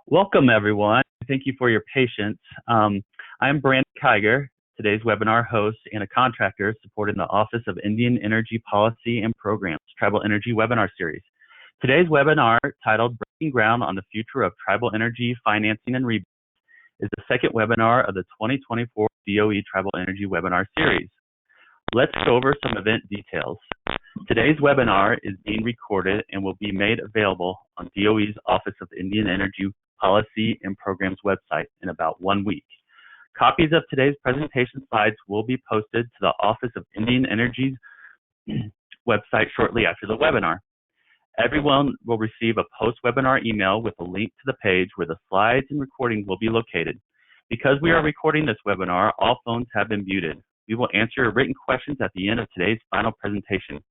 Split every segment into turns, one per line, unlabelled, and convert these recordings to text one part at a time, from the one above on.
Welcome, everyone. Thank you for your patience. I'm Brandon Kiger, today's webinar host and a contractor supporting the Office of Indian Energy Policy and Programs Tribal Energy Webinar Series. Today's webinar, titled Breaking Ground on the Future of Tribal Energy Financing and Rebates, is the second webinar of the 2024 DOE Tribal Energy Webinar Series. Let's go over some event details. Today's webinar is being recorded and will be made available on DOE's Office of Indian Energy Policy and Programs website in about 1 week. Copies of today's presentation slides will be posted to the Office of Indian Energy's website shortly after the webinar. Everyone will receive a post-webinar email with a link to the page where the slides and recordings will be located. Because we are recording this webinar, all phones have been muted. We will answer your written questions at the end of today's final presentation.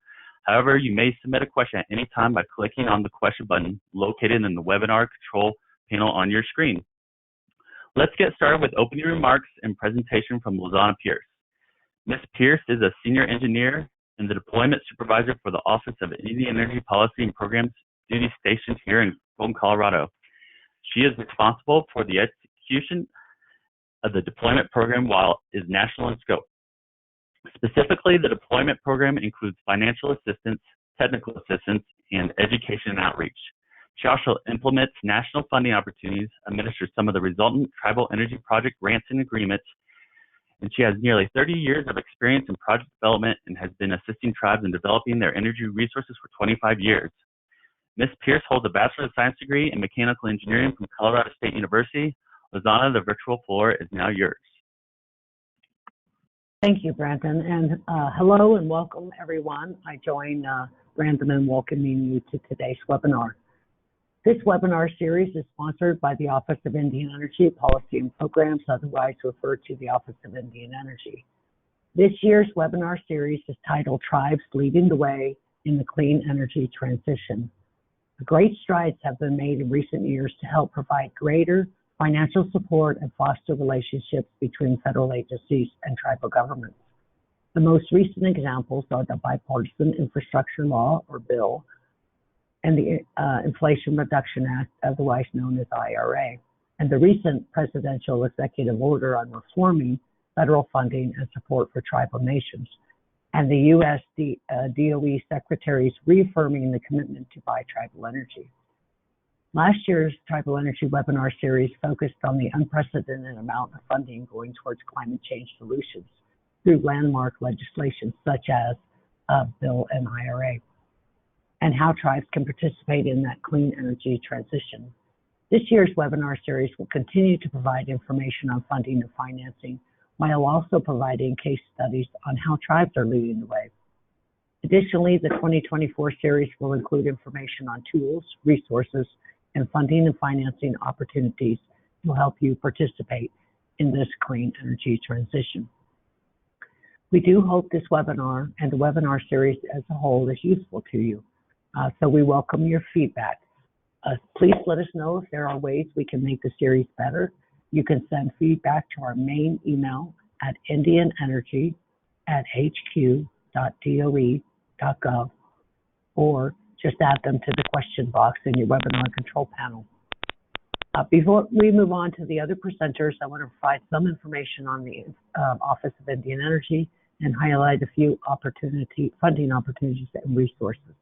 However, you may submit a question at any time by clicking on the question button located in the webinar control panel on your screen. Let's get started with opening remarks and presentation from Lizana Pierce. Ms. Pierce is a senior engineer and the deployment supervisor for the Office of Indian Energy Policy and Programs duty stationed here in Golden, Colorado. She is responsible for the execution of the deployment program while is national in scope. Specifically, the deployment program includes financial assistance, technical assistance, and education and outreach. She also implements national funding opportunities, administers some of the resultant tribal energy project grants and agreements, and she has nearly 30 years of experience in project development and has been assisting tribes in developing their energy resources for 25 years. Ms. Pierce holds a Bachelor of Science degree in Mechanical Engineering from Colorado State University. Lizana, the virtual floor is now yours.
Thank you, Brandon, and hello and welcome, everyone. I join Brandon in welcoming you to today's webinar. This webinar series is sponsored by the Office of Indian Energy Policy and Programs, otherwise referred to the Office of Indian Energy. This year's webinar series is titled Tribes Leading the Way in the Clean Energy Transition. Great strides have been made in recent years to help provide greater financial support and foster relationships between federal agencies and tribal governments. The most recent examples are the Bipartisan Infrastructure Law, or bill, and the Inflation Reduction Act, otherwise known as IRA, and the recent presidential executive order on reforming federal funding and support for tribal nations, and the U.S. DOE secretaries reaffirming the commitment to buy tribal energy. Last year's Tribal Energy webinar series focused on the unprecedented amount of funding going towards climate change solutions through landmark legislation such as bill and IRA, and how tribes can participate in that clean energy transition. This year's webinar series will continue to provide information on funding and financing, while also providing case studies on how tribes are leading the way. Additionally, the 2024 series will include information on tools, resources, and funding and financing opportunities to help you participate in this clean energy transition. We do hope this webinar and the webinar series as a whole is useful to you. So we welcome your feedback. Please let us know if there are ways we can make the series better. You can send feedback to our main email at indianenergy@hq.doe.gov, or just add them to the question box in your webinar control panel. Before we move on to the other presenters, I want to provide some information on the Office of Indian Energy and highlight a few funding opportunities and resources.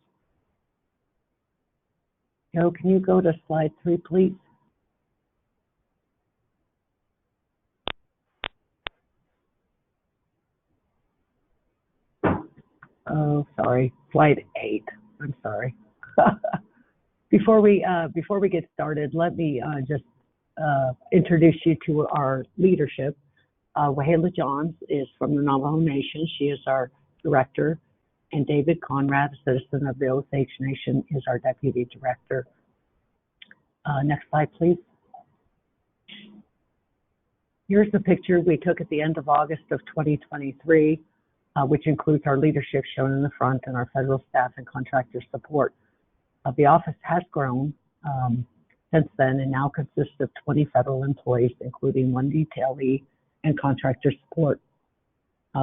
Joe, can you go to slide 3, please? Oh, sorry, slide 8. I'm sorry. Before we get started, let me just introduce you to our leadership. Wahela Johns is from the Navajo Nation. She is our director. And David Conrad, a citizen of the Osage Nation, is our deputy director. Next slide, please. Here's the picture we took at the end of August of 2023, which includes our leadership shown in the front and our federal staff and contractor support. The office has grown since then and now consists of 20 federal employees, including 1 detailee and contractor support.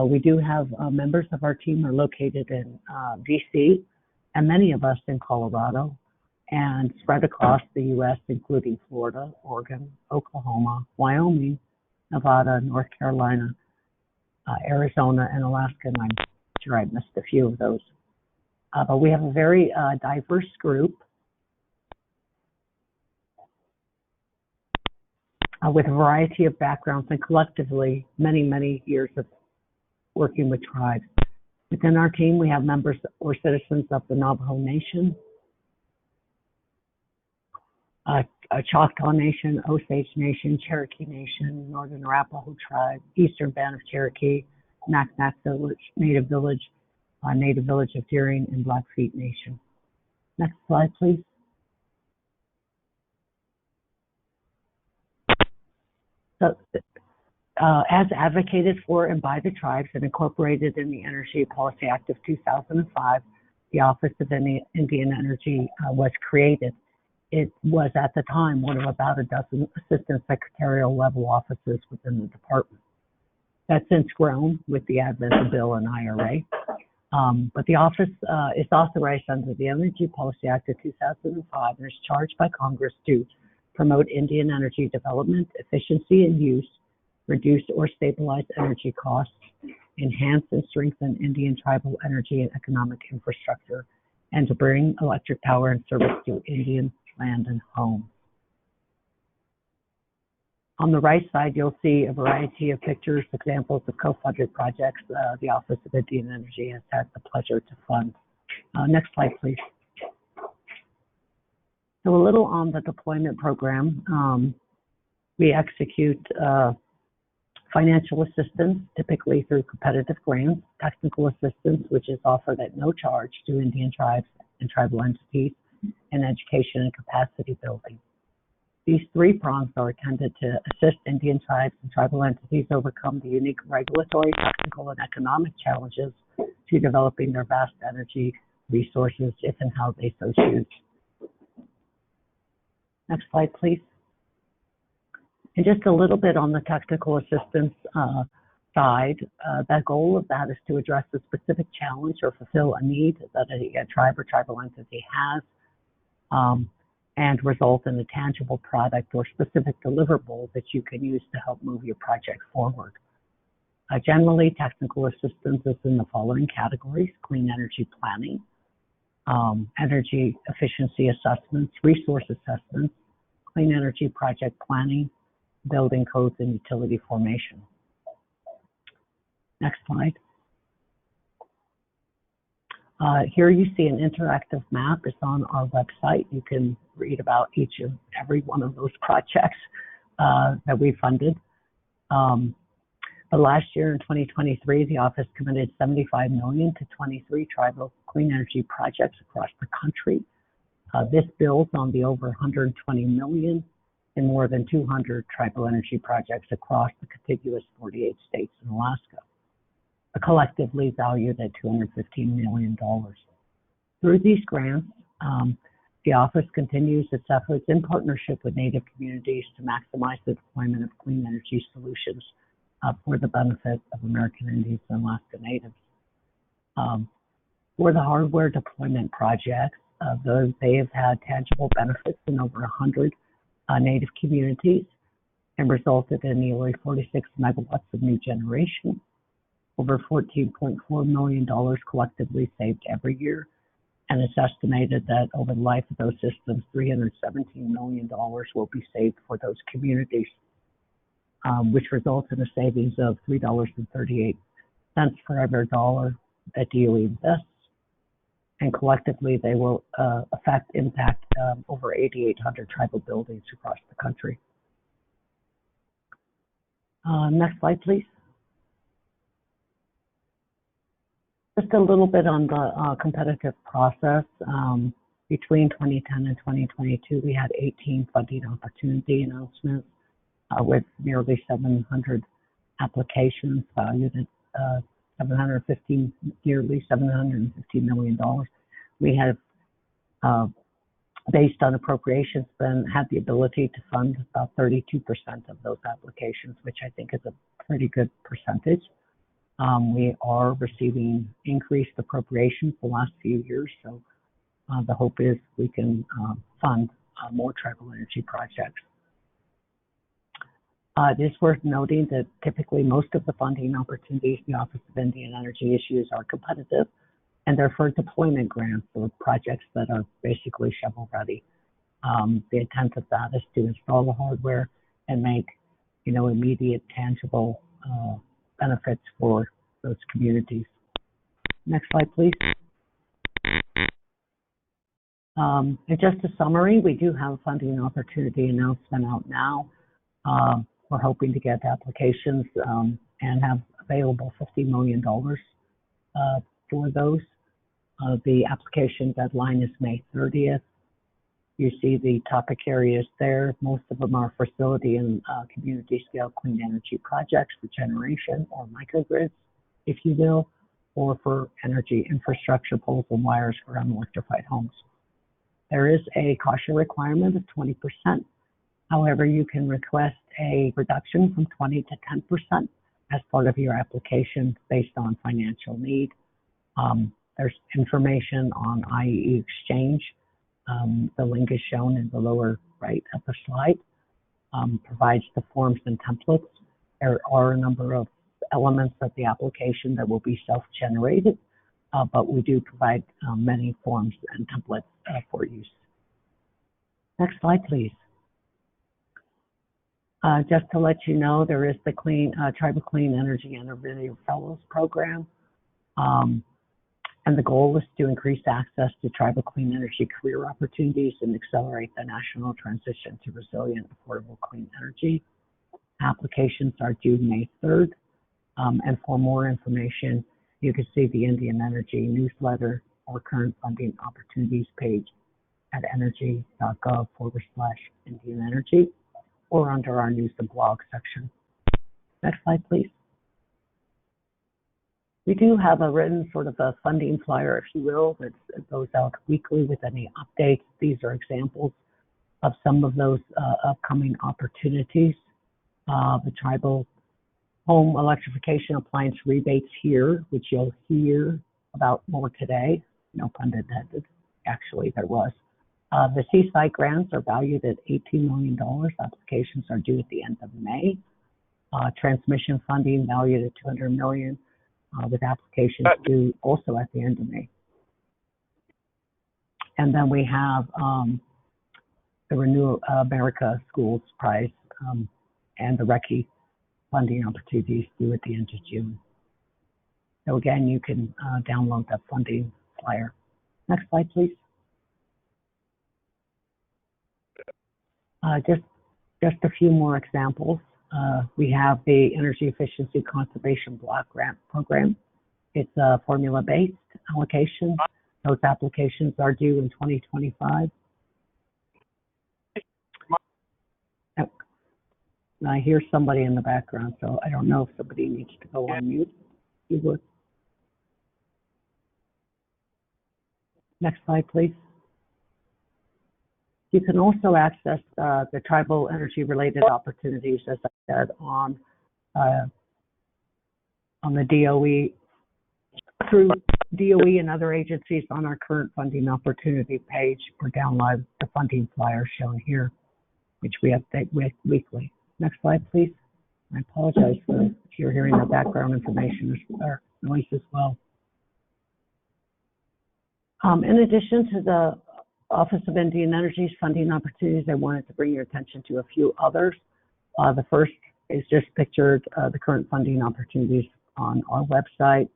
We do have members of our team are located in DC, and many of us in Colorado, and spread across the U.S., including Florida, Oregon, Oklahoma, Wyoming, Nevada, North Carolina, Arizona, and Alaska, and I'm sure I missed a few of those. But we have a very diverse group with a variety of backgrounds and collectively many, many years of working with tribes. Within our team, we have members or citizens of the Navajo Nation, Choctaw Nation, Osage Nation, Cherokee Nation, Northern Arapaho Tribe, Eastern Band of Cherokee, Macnac Village, Native Village of Deering, and Blackfeet Nation. Next slide, please. So, as advocated for and by the tribes and incorporated in the Energy Policy Act of 2005, the Office of Indian Energy was created. It was at the time one of about a dozen assistant secretarial level offices within the department. That's since grown with the advent of bill and IRA. But the office is authorized under the Energy Policy Act of 2005 and is charged by Congress to promote Indian energy development, efficiency and use, reduce or stabilize energy costs, enhance and strengthen Indian tribal energy and economic infrastructure, and to bring electric power and service to Indian land and home. On the right side, you'll see a variety of pictures, examples of co-funded projects the Office of Indian Energy has had the pleasure to fund. Next slide, please. So a little on the deployment program. We execute financial assistance, typically through competitive grants, technical assistance, which is offered at no charge to Indian tribes and tribal entities, and education and capacity building. These three prongs are intended to assist Indian tribes and tribal entities overcome the unique regulatory, technical, and economic challenges to developing their vast energy resources if and how they so choose. Next slide, please. And just a little bit on the technical assistance side, the goal of that is to address a specific challenge or fulfill a need that a tribe or tribal entity has, and result in a tangible product or specific deliverable that you can use to help move your project forward. Generally, technical assistance is in the following categories: clean energy planning, energy efficiency assessments, resource assessments, clean energy project planning, building codes, and utility formation. Next slide. Here you see an interactive map. It's on our website. You can read about each and every one of those projects that we funded. But last year in 2023, the office committed $75 million to 23 tribal clean energy projects across the country. This builds on the over $120 million in more than 200 tribal energy projects across the contiguous 48 states and Alaska, collectively valued at $215 million. Through these grants, the office continues its efforts in partnership with Native communities to maximize the deployment of clean energy solutions for the benefit of American Indians and Alaska Natives. For the hardware deployment projects, they have had tangible benefits in over 100 Native communities and resulted in nearly 46 megawatts of new generation, over $14.4 million collectively saved every year, and it's estimated that over the life of those systems, $317 million will be saved for those communities, which results in a savings of $3.38 for every dollar that DOE invests, and collectively they will impact over 8,800 tribal buildings across the country. Next slide, please. Just a little bit on the competitive process. Between 2010 and 2022, we had 18 funding opportunity announcements with nearly 700 applications valued at nearly $750 million. We have, based on appropriations, had the ability to fund about 32% of those applications, which I think is a pretty good percentage. We are receiving increased appropriations the last few years, so The hope is we can fund more tribal energy projects. It is worth noting that typically most of the funding opportunities the Office of Indian Energy issues are competitive, and they're for deployment grants or projects that are basically shovel ready. The intent of that is to install the hardware and make, immediate, tangible benefits for those communities. Next slide, please. And just a summary, we do have a funding opportunity announcement out now. We're hoping to get applications and have available $50 million for those. The application deadline is May 30th. You see the topic areas there. Most of them are facility and community scale clean energy projects for generation or microgrids, if you will, or for energy infrastructure poles and wires for unelectrified homes. There is a caution requirement of 20%. However, you can request a reduction from 20 to 10% as part of your application based on financial need. There's information on IEE Exchange. The link is shown in the lower right of the slide. Provides the forms and templates. There are a number of elements of the application that will be self-generated, but we do provide many forms and templates for use. Next slide, please. Just to let you know, there is the Tribal Clean Energy Innovative Fellows Program. And the goal is to increase access to tribal clean energy career opportunities and accelerate the national transition to resilient, affordable clean energy. Applications are due May 3rd. And for more information, you can see the Indian Energy newsletter or current funding opportunities page at energy.gov/Indian Energy or under our news and blog section. Next slide, please. We do have a written sort of a funding flyer, if you will, that goes out weekly with any updates. These are examples of some of those upcoming opportunities. The Tribal Home Electrification Appliance Rebates here, which you'll hear about more today. No pun intended. Actually, there was. The Seaside grants are valued at $18 million. Applications are due at the end of May. Transmission funding valued at $200 million. With applications due also at the end of May. And then we have the Renew America Schools Prize and the RECCE funding opportunities due at the end of June. So again, you can download that funding flyer. Next slide, please. Just a few more examples. We have the Energy Efficiency Conservation Block Grant Program. It's a formula-based allocation. Those applications are due in 2025. And I hear somebody in the background, so I don't know if somebody needs to go on mute. You would. Next slide, please. You can also access the tribal energy-related opportunities, as I said, on the DOE, through DOE and other agencies on our current funding opportunity page, or download the funding flyer shown here, which we update weekly. Next slide, please. I apologize if you're hearing the background information or noise as well. In addition to the Office of Indian Energy's funding opportunities, I wanted to bring your attention to a few others. The first is just pictured the current funding opportunities on our website.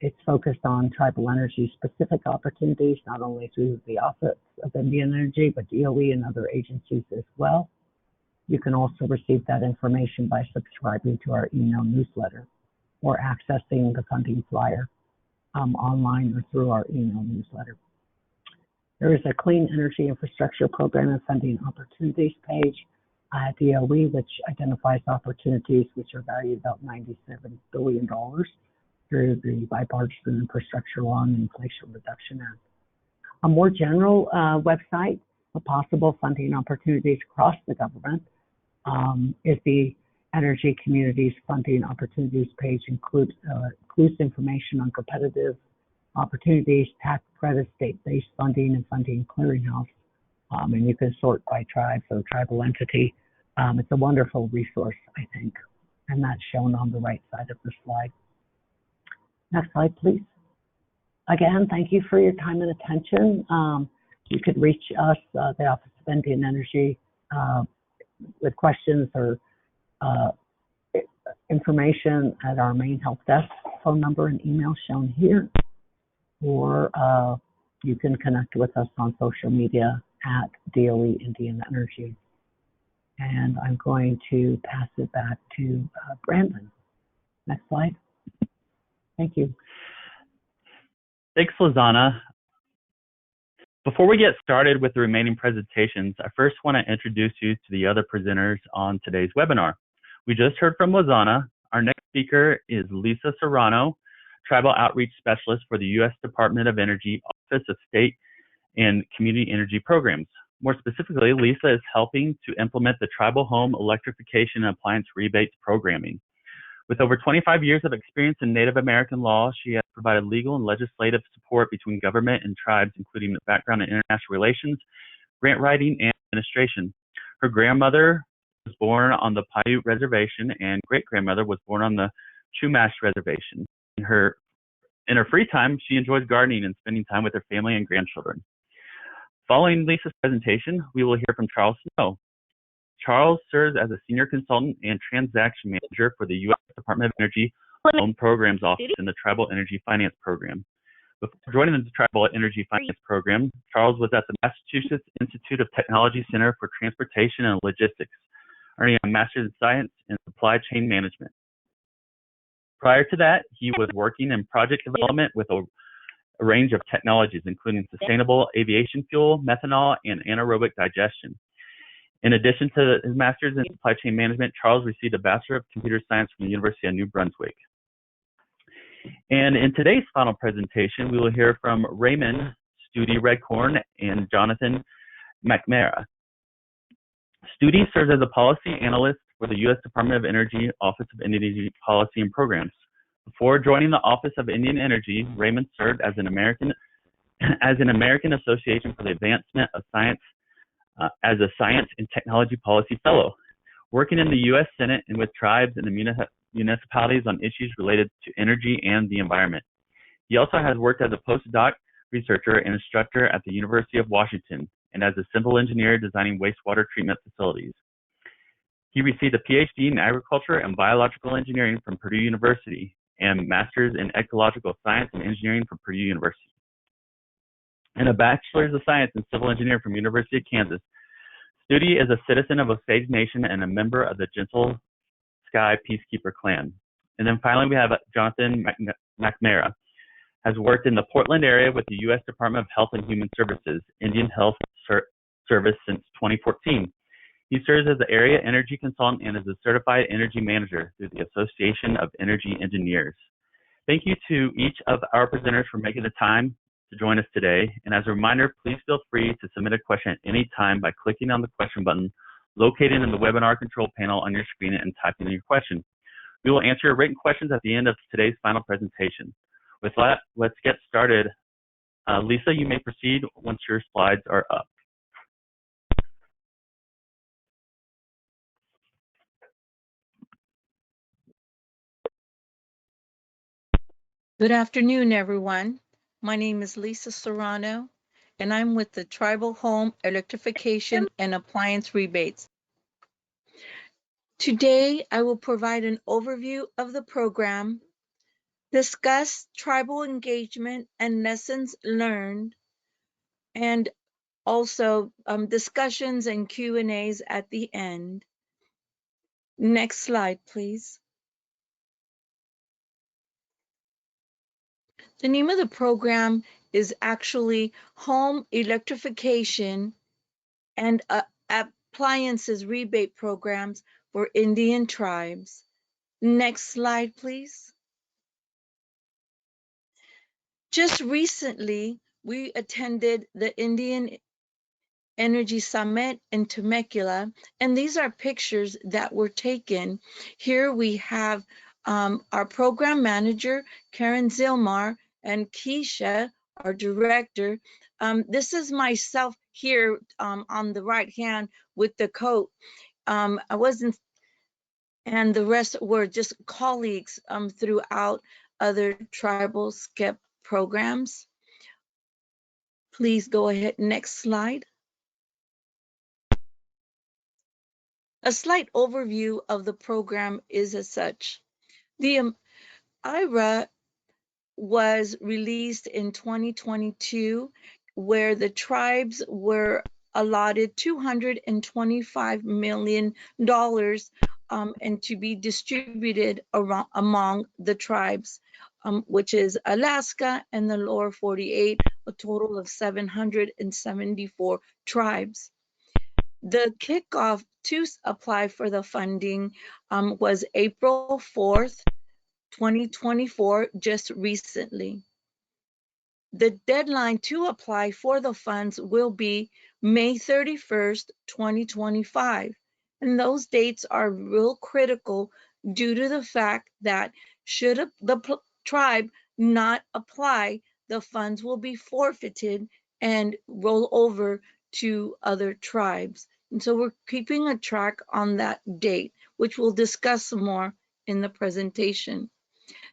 It's focused on tribal energy specific opportunities, not only through the Office of Indian Energy, but DOE and other agencies as well. You can also receive that information by subscribing to our email newsletter or accessing the funding flyer online or through our email newsletter. There is a Clean Energy Infrastructure Program and Funding Opportunities page at DOE, which identifies opportunities which are valued about $97 billion through the Bipartisan Infrastructure Law and Inflation Reduction Act. A more general website of possible funding opportunities across the government is the Energy Communities Funding Opportunities page. Includes information on competitive opportunities, tax credits, state-based funding, and funding clearinghouse. And you can sort by tribe, so tribal entity. It's a wonderful resource, I think, and that's shown on the right side of the slide. Next slide, please. Again, thank you for your time and attention. You could reach us, the Office of Indian Energy, with questions or information at our main help desk phone number and email shown here, or you can connect with us on social media at DOE Indian Energy. And I'm going to pass it back to Brandon. Next slide. Thank you.
Thanks, Lizana. Before we get started with the remaining presentations, I first want to introduce you to the other presenters on today's webinar. We just heard from Lizana. Our next speaker is Lisa Serrano, Tribal Outreach Specialist for the U.S. Department of Energy, Office of State and Community Energy Programs. More specifically, Lisa is helping to implement the Tribal Home Electrification and Appliance Rebates programming. With over 25 years of experience in Native American law, she has provided legal and legislative support between government and tribes, including a background in international relations, grant writing, and administration. Her grandmother was born on the Paiute Reservation, and great-grandmother was born on the Chumash Reservation. In her free time, she enjoys gardening and spending time with her family and grandchildren. Following Lisa's presentation, we will hear from Charles Snow. Charles serves as a Senior Consultant and Transaction Manager for the U.S. Department of Energy Loan Programs Office in the Tribal Energy Finance Program. Before joining the Tribal Energy Finance Program, Charles was at the Massachusetts Institute of Technology Center for Transportation and Logistics, earning a Master's in Science in Supply Chain Management. Prior to that, he was working in project development with a range of technologies, including sustainable aviation fuel, methanol, and anaerobic digestion. In addition to his master's in supply chain management, Charles received a Bachelor of Computer Science from the University of New Brunswick. And in today's final presentation, we will hear from Raymond Studi Redcorn and Jonathan McNamara. Studi serves as a policy analyst for the U.S. Department of Energy Office of Indian Energy Policy and Programs. Before joining the Office of Indian Energy, Raymond served as an American Association for the Advancement of Science as a Science and Technology Policy Fellow, working in the U.S. Senate and with tribes and the municipalities on issues related to energy and the environment. He also has worked as a postdoc researcher and instructor at the University of Washington and as a civil engineer designing wastewater treatment facilities. He received a PhD in agriculture and biological engineering from Purdue University and Master's in Ecological Science and Engineering from Purdue University, and a Bachelor's of Science in Civil Engineering from University of Kansas. Studi is a citizen of Osage Nation and a member of the Gentle Sky Peacekeeper Clan. And then finally, we have Jonathan McNamara, has worked in the Portland area with the U.S. Department of Health and Human Services, Indian Health Service since 2014. He serves as the area energy consultant and is a certified energy manager through the Association of Energy Engineers. Thank you to each of our presenters for making the time to join us today. And as a reminder, please feel free to submit a question at any time by clicking on the question button located in the webinar control panel on your screen and typing in your question. We will answer your written questions at the end of today's final presentation. With that, let's get started. Lisa, you may proceed once your slides are up.
Good afternoon, everyone. My name is Lisa Serrano, and I'm with the Tribal Home Electrification and Appliance Rebates. Today, I will provide an overview of the program, discuss tribal engagement and lessons learned, and also discussions and Q&As at the end. Next slide, please. The name of the program is actually Home Electrification and Appliances Rebate Programs for Indian Tribes. Next slide, please. Just recently, we attended the Indian Energy Summit in Temecula, and these are pictures that were taken. Here we have our program manager, Karen Zilmar, and Keisha, our director. This is myself here on the right hand with the coat. I wasn't, and the rest were just colleagues throughout other tribal SCEP programs. Please go ahead, next slide. A slight overview of the program is as such. The IRA was released in 2022, where the tribes were allotted $225 million and to be distributed among the tribes, which is Alaska and the lower 48, a total of 774 tribes. The kickoff to apply for the funding was April 4th, 2024, just recently. The deadline to apply for the funds will be May 31st, 2025. And those dates are real critical due to the fact that should the tribe not apply, the funds will be forfeited and roll over to other tribes. And so we're keeping a track on that date, which we'll discuss more in the presentation.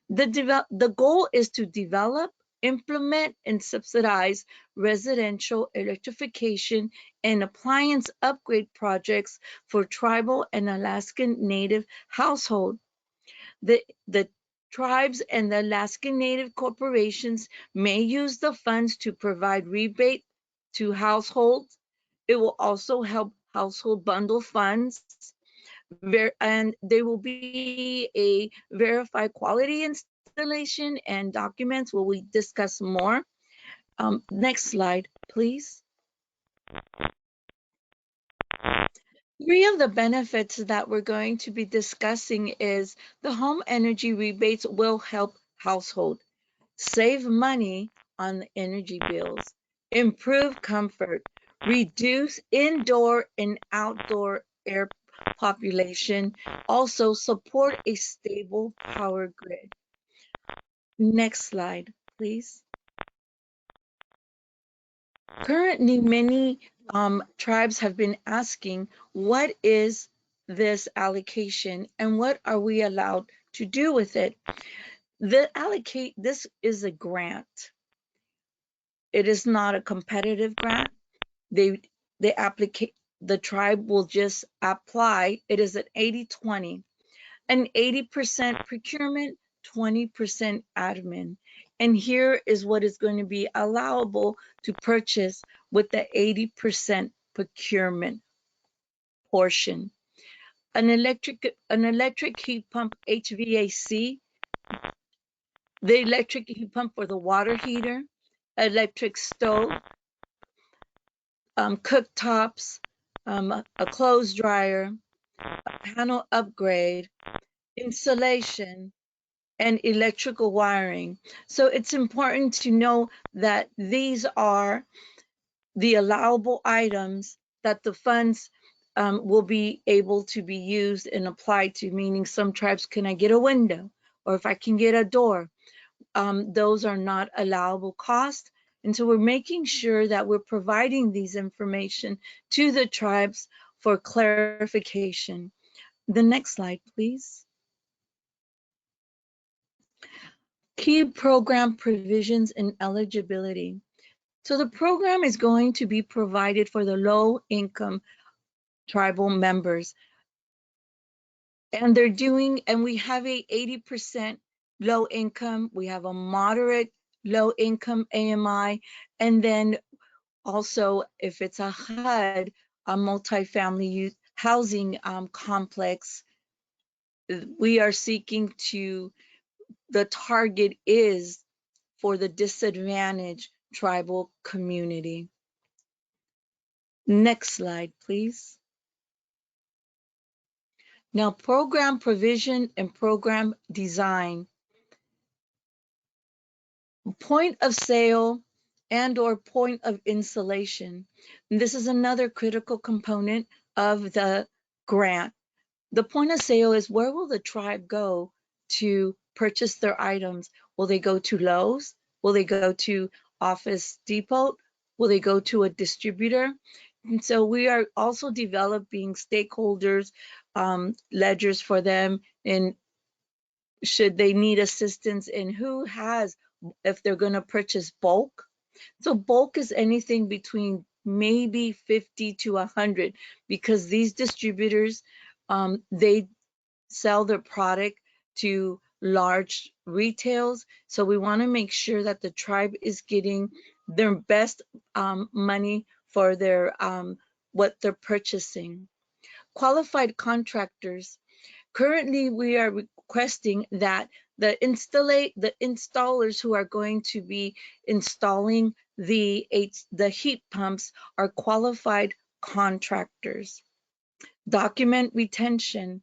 The goal is to develop, implement, and subsidize residential electrification and appliance upgrade projects for tribal and Alaskan Native households. The tribes and the Alaskan Native corporations may use the funds to provide rebate to households. It will also help household bundle funds, and there will be a verified quality installation and documents where we discuss more. Next slide, please. 3 of the benefits that we're going to be discussing is the home energy rebates will help household save money on energy bills, improve comfort, reduce indoor and outdoor air population, also support a stable power grid. Next slide, please. Currently, many tribes have been asking, what is this allocation and what are we allowed to do with it? This is a grant. It is not a competitive grant. The tribe will just apply. It is an 80-20, an 80% procurement, 20% admin. And here is what is going to be allowable to purchase with the 80% procurement portion. An electric heat pump HVAC, the electric heat pump for the water heater, electric stove, cooktops, a clothes dryer, a panel upgrade, insulation, and electrical wiring. So it's important to know that these are the allowable items that the funds will be able to be used and applied to, meaning some tribes, can I get a window? Or if I can get a door, those are not allowable costs. And so we're making sure that we're providing these information to the tribes for clarification. The next slide, please. Key program provisions and eligibility. So the program is going to be provided for the low-income tribal members. And we have a 80% low income, we have a moderate low income AMI, and then also if it's a HUD, a multifamily housing complex, we are seeking to, the target is for the disadvantaged tribal community. Next slide, please. Now, program provision and program design. Point of sale and or point of installation. And this is another critical component of the grant. The point of sale is, where will the tribe go to purchase their items? Will they go to Lowe's? Will they go to Office Depot? Will they go to a distributor? And so we are also developing stakeholders, ledgers for them, and should they need assistance in who has, if they're going to purchase bulk. So bulk is anything between maybe 50 to 100, because these distributors, they sell their product to large retails. So we want to make sure that the tribe is getting their best money for their what they're purchasing. Qualified contractors. Currently, we are requesting that the installers who are going to be installing the heat pumps are qualified contractors. Document retention.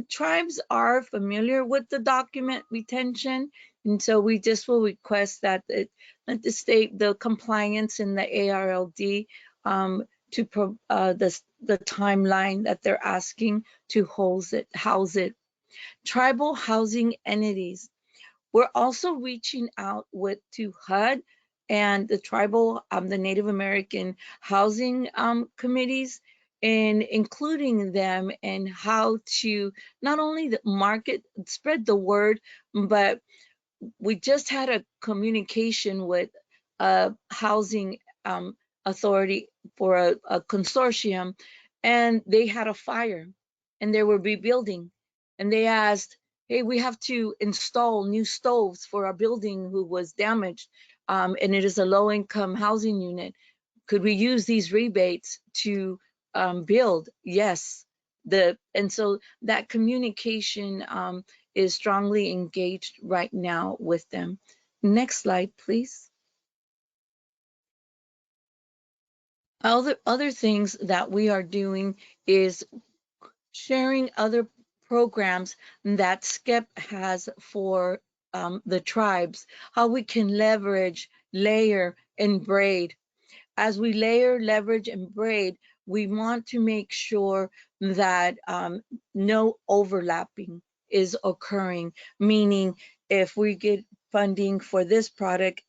Tribes are familiar with the document retention, and so we just will request that the state, the compliance in the ARLD, to the timeline that they're asking to house it. Tribal housing entities. We're also reaching out to HUD and the tribal, the Native American housing committees, and including them in how to not only spread the word, but we just had a communication with a housing authority for a consortium, and they had a fire and they were rebuilding, and they asked, hey, we have to install new stoves for our building who was damaged, and it is a low-income housing unit. Could we use these rebates to build? Yes. And so that communication is strongly engaged right now with them. Next slide, please. Other things that we are doing is sharing other programs that SCEP has for the tribes, how we can leverage, layer, and braid. As we layer, leverage, and braid, we want to make sure that no overlapping is occurring, meaning if we get funding for this product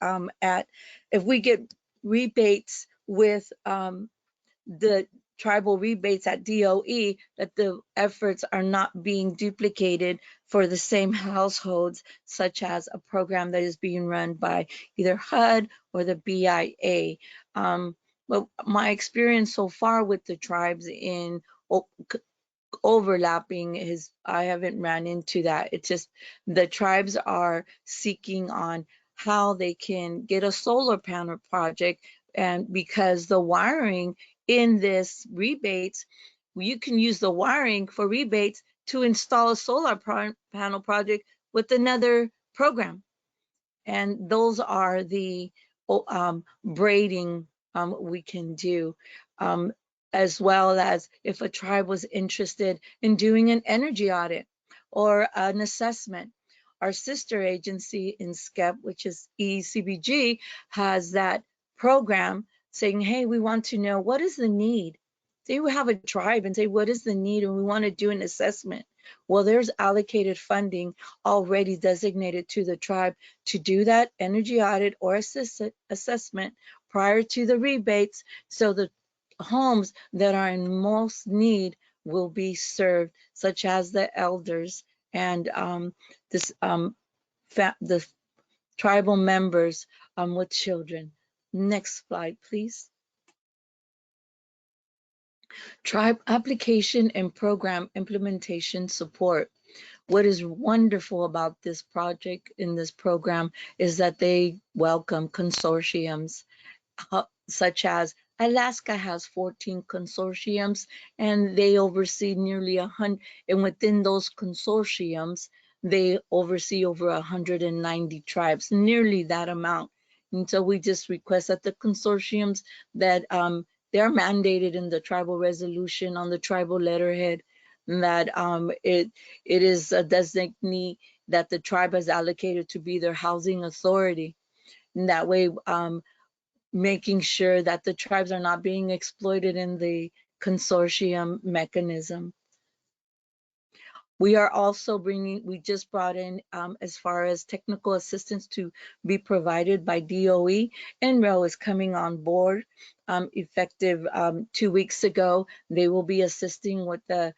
if we get rebates with the tribal rebates at DOE, that the efforts are not being duplicated for the same households, such as a program that is being run by either HUD or the BIA. But my experience so far with the tribes in overlapping is I haven't ran into that. It's just the tribes are seeking on how they can get a solar panel project, and because the wiring in this rebates, you can use the wiring for rebates to install a solar panel project with another program. And those are the braiding we can do, as well as if a tribe was interested in doing an energy audit or an assessment. Our sister agency in SCEP, which is ECBG, has that program saying, hey, we want to know what is the need. Say we have a tribe and say, what is the need? And we want to do an assessment. Well, there's allocated funding already designated to the tribe to do that energy audit or assessment prior to the rebates, so the homes that are in most need will be served, such as the elders and the tribal members with children. Next slide, please. Tribe application and program implementation support. What is wonderful about this project in this program is that they welcome consortiums, such as Alaska has 14 consortiums, and they oversee nearly 100, and within those consortiums, they oversee over 190 tribes, nearly that amount. And so we just request that the consortiums that they're mandated in the tribal resolution on the tribal letterhead, that it is a designee that the tribe has allocated to be their housing authority. And that way, making sure that the tribes are not being exploited in the consortium mechanism. We are also we just brought in as far as technical assistance to be provided by DOE. NREL is coming on board effective 2 weeks ago. They will be assisting with the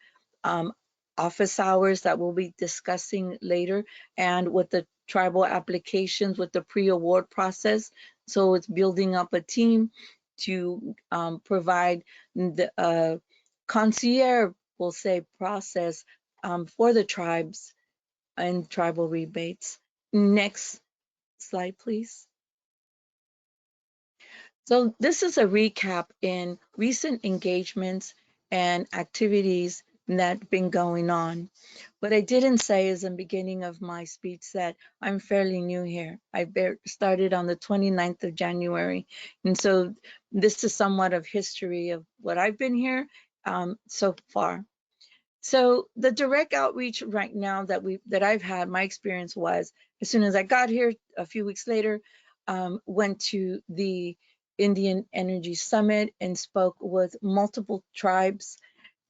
office hours that we'll be discussing later, and with the tribal applications with the pre-award process. So it's building up a team to provide the concierge, we'll say, process for the tribes and tribal rebates. Next slide, please. So this is a recap in recent engagements and activities that have been going on. What I didn't say is in the beginning of my speech that I'm fairly new here. I started on the 29th of January. And so this is somewhat of history of what I've been here so far. So the direct outreach right now that I've had, my experience was, as soon as I got here, a few weeks later, went to the Indian Energy Summit and spoke with multiple tribes.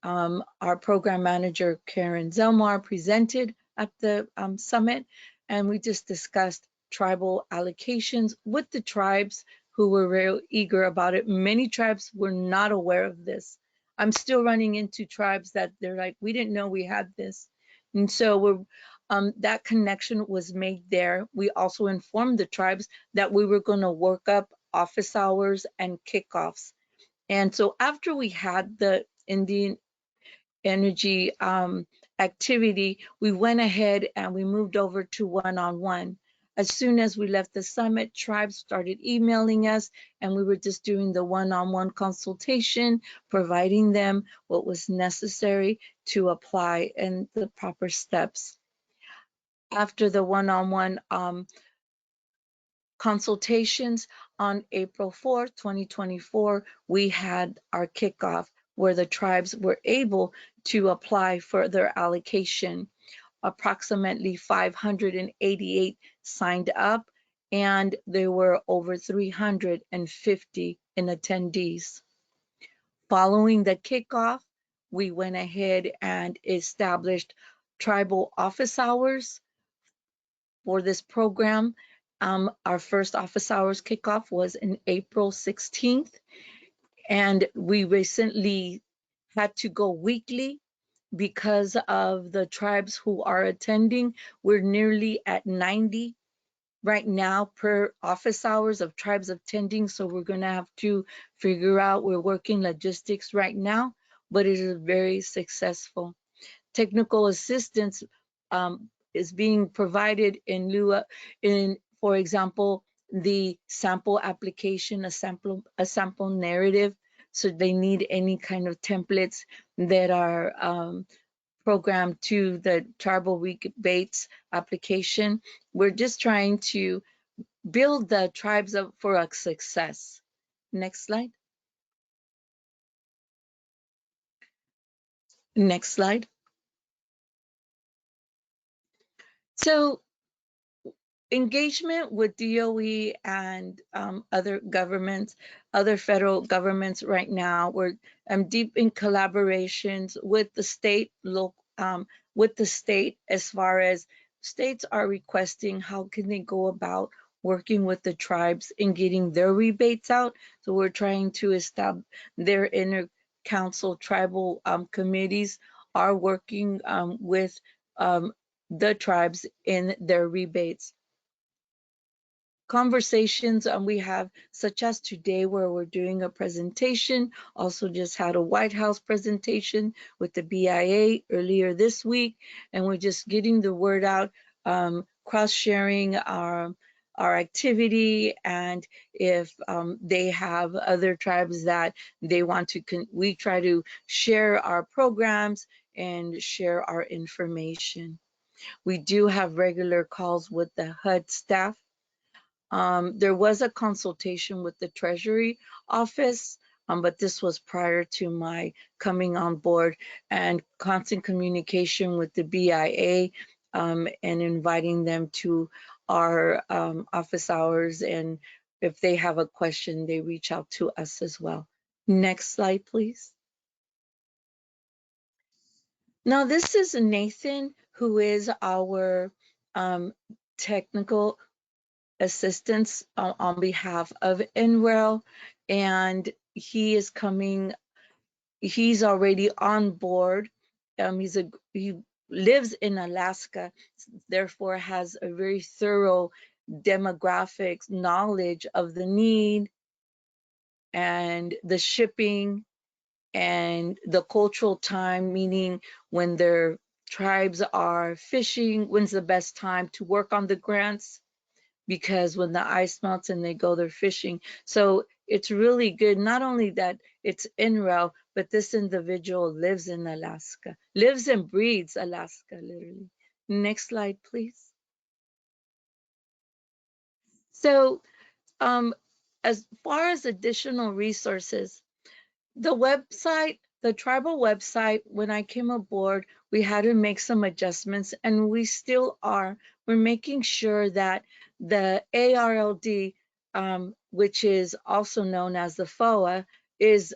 Our program manager, Karen Zelmar, presented at the summit, and we just discussed tribal allocations with the tribes who were real eager about it. Many tribes were not aware of this. I'm still running into tribes that they're like, we didn't know we had this. And so that connection was made there. We also informed the tribes that we were going to work up office hours and kickoffs. And so after we had the Indian energy activity, we went ahead and we moved over to one-on-one. As soon as we left the summit, tribes started emailing us, and we were just doing the one-on-one consultation, providing them what was necessary to apply and the proper steps. After the one-on-one consultations on April 4th, 2024, we had our kickoff where the tribes were able to apply for their allocation. Approximately 588 signed up, and there were over 350 in attendees. Following the kickoff, we went ahead and established tribal office hours for this program. Our first office hours kickoff was in April 16th, and we recently had to go weekly because of the tribes who are attending. We're nearly at 90 right now per office hours of tribes attending, so we're going to have to figure out, we're working logistics right now, but it is very successful. Technical assistance is being provided in lieu of, for example, the sample application, a sample narrative. So they need any kind of templates that are programmed to the tribal rebates application. We're just trying to build the tribes up for a success. Next slide. Next slide. So engagement with DOE and other governments, other federal governments right now. We're deep in collaborations with the state, as far as states are requesting how can they go about working with the tribes and getting their rebates out. So we're trying to establish their inner council tribal committees are working with the tribes in their rebates. Conversations we have, such as today where we're doing a presentation, also just had a White House presentation with the BIA earlier this week, and we're just getting the word out, cross-sharing our activity, and if they have other tribes that they want to, we try to share our programs and share our information. We do have regular calls with the HUD staff. There was a consultation with the Treasury Office, but this was prior to my coming on board, and constant communication with the BIA and inviting them to our office hours, and if they have a question, they reach out to us as well. Next slide, please. Now, this is Nathan, who is our technical assistance on behalf of NREL, and he is coming. He's already on board. He lives in Alaska, therefore has a very thorough demographics knowledge of the need and the shipping and the cultural time, meaning when their tribes are fishing, when's the best time to work on the grants, because when the ice melts and they go there fishing. So it's really good, not only that it's NREL, but this individual lives in Alaska, lives and breathes Alaska, literally. Next slide, please. So as far as additional resources, the website, the tribal website, when I came aboard, we had to make some adjustments, and we still are. We're making sure that the ARLD, which is also known as the FOA, is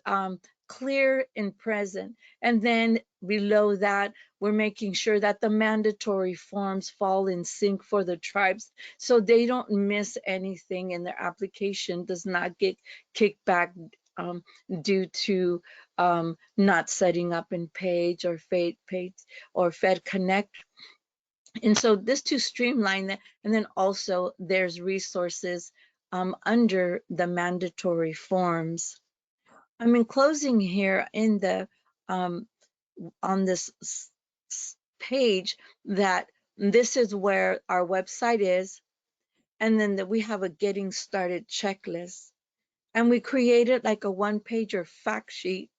clear and present. And then below that, we're making sure that the mandatory forms fall in sync for the tribes, so they don't miss anything and their application does not get kicked back due to not setting up in Page or Fed Connect. And so this to streamline that, and then also there's resources under the mandatory forms. I'm in closing here in the on this page that this is where our website is, and then that we have a getting started checklist. And we created like a one-pager fact sheet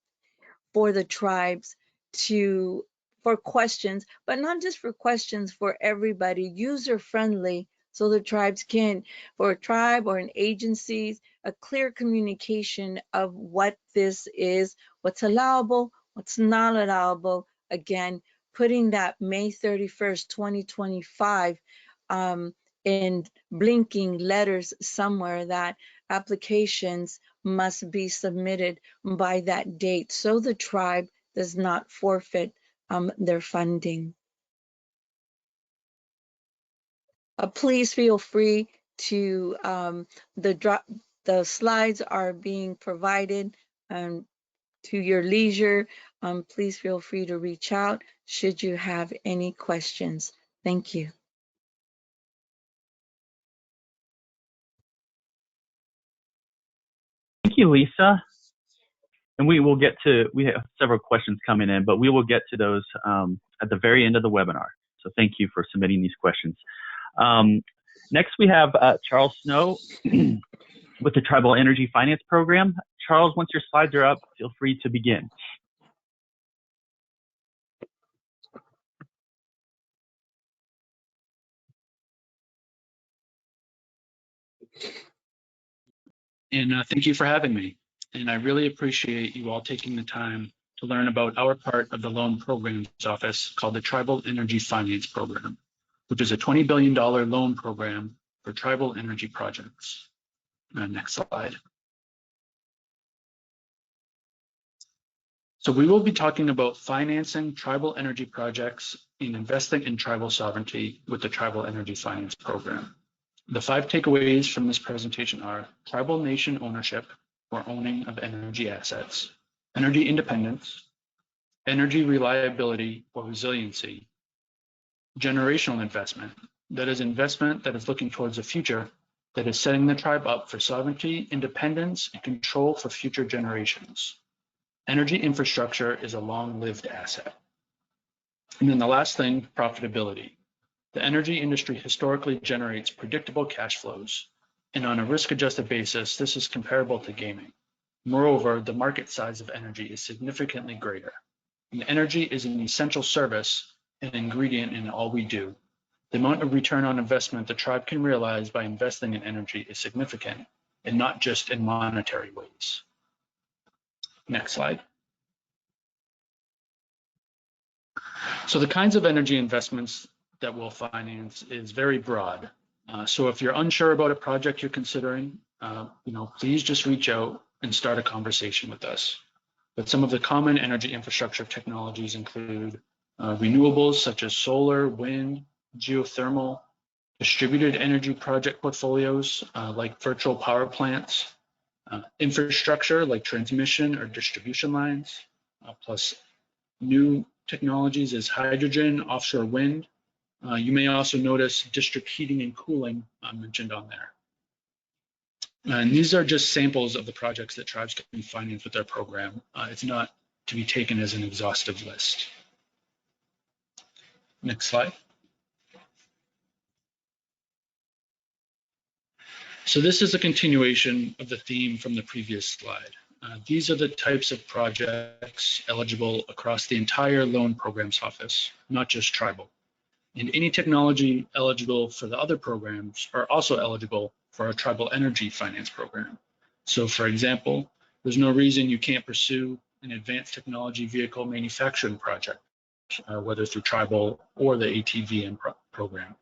for the tribes for questions, but not just for questions, for everybody, user-friendly, so the tribes can, for a tribe or an agency, a clear communication of what this is, what's allowable, what's not allowable. Again, putting that May 31st, 2025 in blinking letters somewhere that applications must be submitted by that date so the tribe does not forfeit their funding. Please feel free to, the slides are being provided to your leisure. Please feel free to reach out should you have any questions. Thank you.
Thank you, Lisa. And we have several questions coming in, but we will get to those at the very end of the webinar. So thank you for submitting these questions. Next, we have Charles Snow with the Tribal Energy Finance Program. Charles, once your slides are up, feel free to begin.
And thank you for having me. And I really appreciate you all taking the time to learn about our part of the Loan Programs Office called the Tribal Energy Finance Program, which is a $20 billion loan program for tribal energy projects. Next slide. So we will be talking about financing tribal energy projects and investing in tribal sovereignty with the Tribal Energy Finance Program. The 5 takeaways from this presentation are tribal nation ownership or owning of energy assets, energy independence, energy reliability or resiliency, generational investment, that is investment that is looking towards the future, that is setting the tribe up for sovereignty, independence, and control for future generations. Energy infrastructure is a long-lived asset. And then the last thing, profitability. The energy industry historically generates predictable cash flows, and on a risk-adjusted basis, this is comparable to gaming. Moreover, the market size of energy is significantly greater, and energy is an essential service and ingredient in all we do. The amount of return on investment the tribe can realize by investing in energy is significant, and not just in monetary ways. Next slide. So the kinds of energy investments that we'll finance is very broad. So if you're unsure about a project you're considering, please just reach out and start a conversation with us. But some of the common energy infrastructure technologies include renewables such as solar, wind, geothermal, distributed energy project portfolios like virtual power plants, infrastructure like transmission or distribution lines, plus new technologies as hydrogen, offshore wind. You may also notice district heating and cooling mentioned on there. And these are just samples of the projects that tribes can finance with their program. It's not to be taken as an exhaustive list. Next slide. So this is a continuation of the theme from the previous slide. These are the types of projects eligible across the entire loan programs office, not just tribal. And any technology eligible for the other programs are also eligible for our tribal energy finance program. So for example, there's no reason you can't pursue an advanced technology vehicle manufacturing project, whether through tribal or the ATVM program.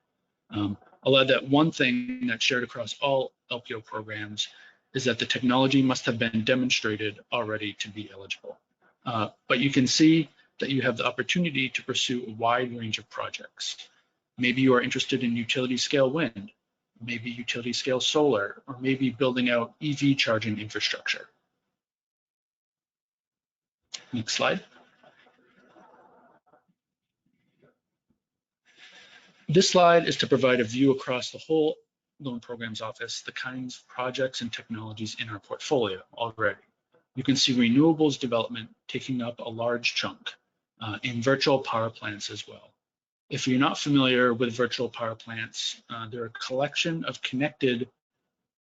I'll add that one thing that's shared across all LPO programs is that the technology must have been demonstrated already to be eligible. But you can see that you have the opportunity to pursue a wide range of projects. Maybe you are interested in utility scale wind, maybe utility scale solar, or maybe building out EV charging infrastructure. Next slide. This slide is to provide a view across the whole loan programs office, the kinds of projects and technologies in our portfolio already. You can see renewables development taking up a large chunk in virtual power plants as well. If you're not familiar with virtual power plants, they're a collection of connected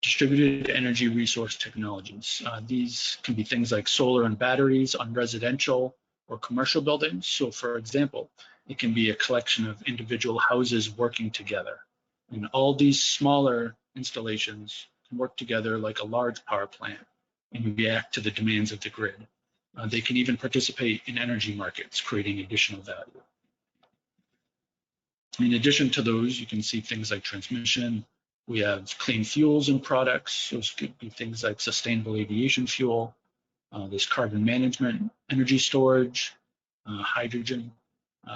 distributed energy resource technologies. These can be things like solar and batteries on residential or commercial buildings. So for example, it can be a collection of individual houses working together. And all these smaller installations can work together like a large power plant and react to the demands of the grid. They can even participate in energy markets, creating additional value. In addition to those, you can see things like transmission. We have clean fuels and products. Those could be things like sustainable aviation fuel. There's carbon management, energy storage, hydrogen.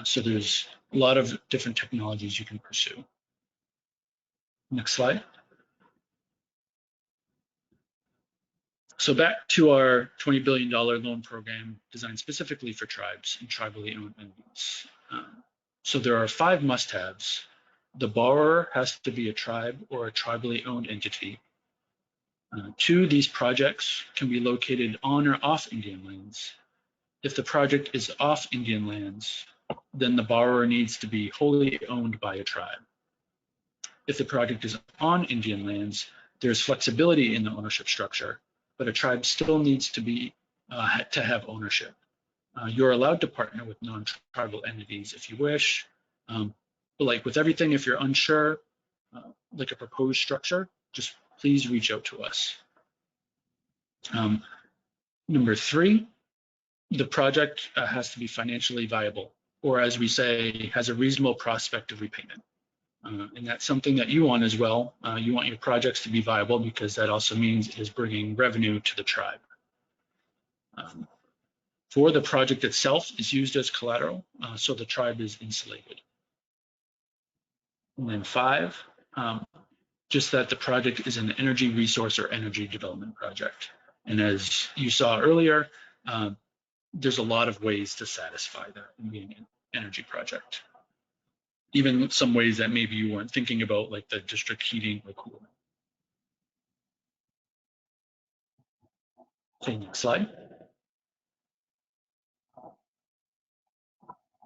So there's a lot of different technologies you can pursue. Next slide. So back to our $20 billion loan program designed specifically for tribes and tribally owned entities. So there are 5 must-haves. The borrower has to be a tribe or a tribally owned entity. 2, these projects can be located on or off Indian lands. If the project is off Indian lands, then the borrower needs to be wholly owned by a tribe. If the project is on Indian lands, there's flexibility in the ownership structure, but a tribe still needs to be to have ownership. You're allowed to partner with non-tribal entities if you wish, but like with everything, if you're unsure, like a proposed structure, just please reach out to us. Number 3, the project has to be financially viable, or as we say, has a reasonable prospect of repayment. And that's something that you want as well. You want your projects to be viable because that also means it is bringing revenue to the tribe. For the project itself is used as collateral, so the tribe is insulated. And then 5, just that the project is an energy resource or energy development project. And as you saw earlier, there's a lot of ways to satisfy that in being an energy project. Even some ways that maybe you weren't thinking about, like the district heating or cooling. Okay, next slide.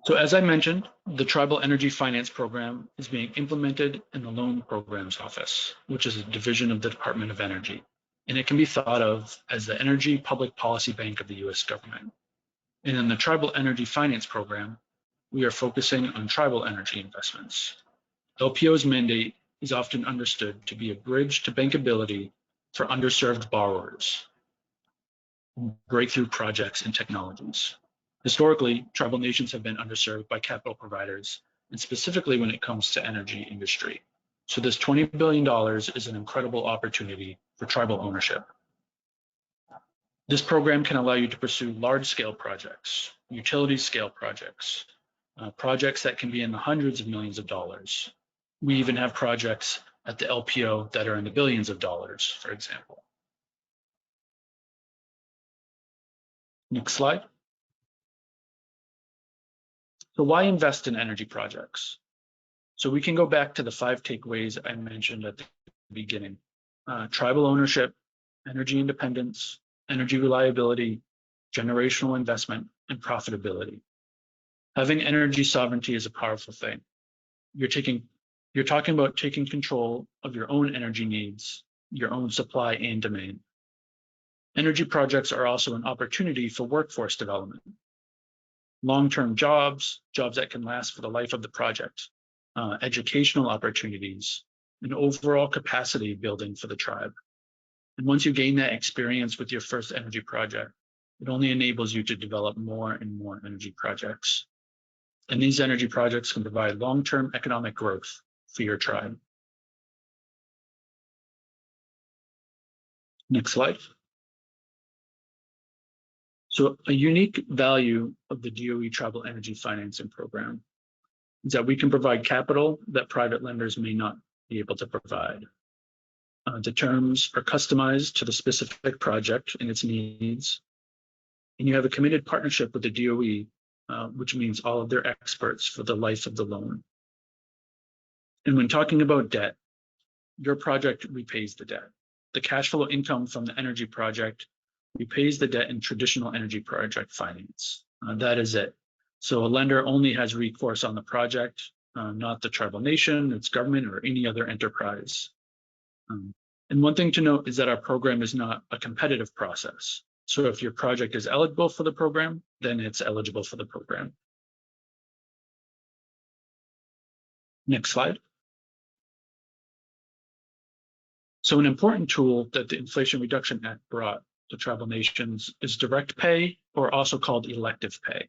So as I mentioned, the Tribal Energy Finance Program is being implemented in the Loan Programs Office, which is a division of the Department of Energy. And it can be thought of as the Energy Public Policy Bank of the US government. And in the Tribal Energy Finance Program, we are focusing on tribal energy investments. LPO's mandate is often understood to be a bridge to bankability for underserved borrowers, breakthrough projects and technologies. Historically, tribal nations have been underserved by capital providers, and specifically when it comes to energy industry. So this $20 billion is an incredible opportunity for tribal ownership. This program can allow you to pursue large-scale projects, utility-scale projects, projects that can be in the hundreds of millions of dollars. We even have projects at the LPO that are in the billions of dollars, for example. Next slide. So why invest in energy projects? So we can go back to the 5 takeaways I mentioned at the beginning. Tribal ownership, energy independence, energy reliability, generational investment, and profitability. Having energy sovereignty is a powerful thing. You're talking about taking control of your own energy needs, your own supply and demand. Energy projects are also an opportunity for workforce development. Long-term jobs that can last for the life of the project, educational opportunities, and overall capacity building for the tribe. And once you gain that experience with your first energy project, it only enables you to develop more and more energy projects. And these energy projects can provide long-term economic growth for your tribe. Next slide. So a unique value of the DOE Tribal Energy Financing Program is that we can provide capital that private lenders may not be able to provide. The terms are customized to the specific project and its needs. And you have a committed partnership with the DOE, which means all of their experts for the life of the loan. And when talking about debt, your project repays the debt. The cash flow income from the energy project repays the debt in traditional energy project finance. That is it. So a lender only has recourse on the project, not the tribal nation, its government, or any other enterprise. And one thing to note is that our program is not a competitive process. So if your project is eligible for the program, then it's eligible for the program. Next slide. So an important tool that the Inflation Reduction Act brought to tribal nations is direct pay, or also called elective pay.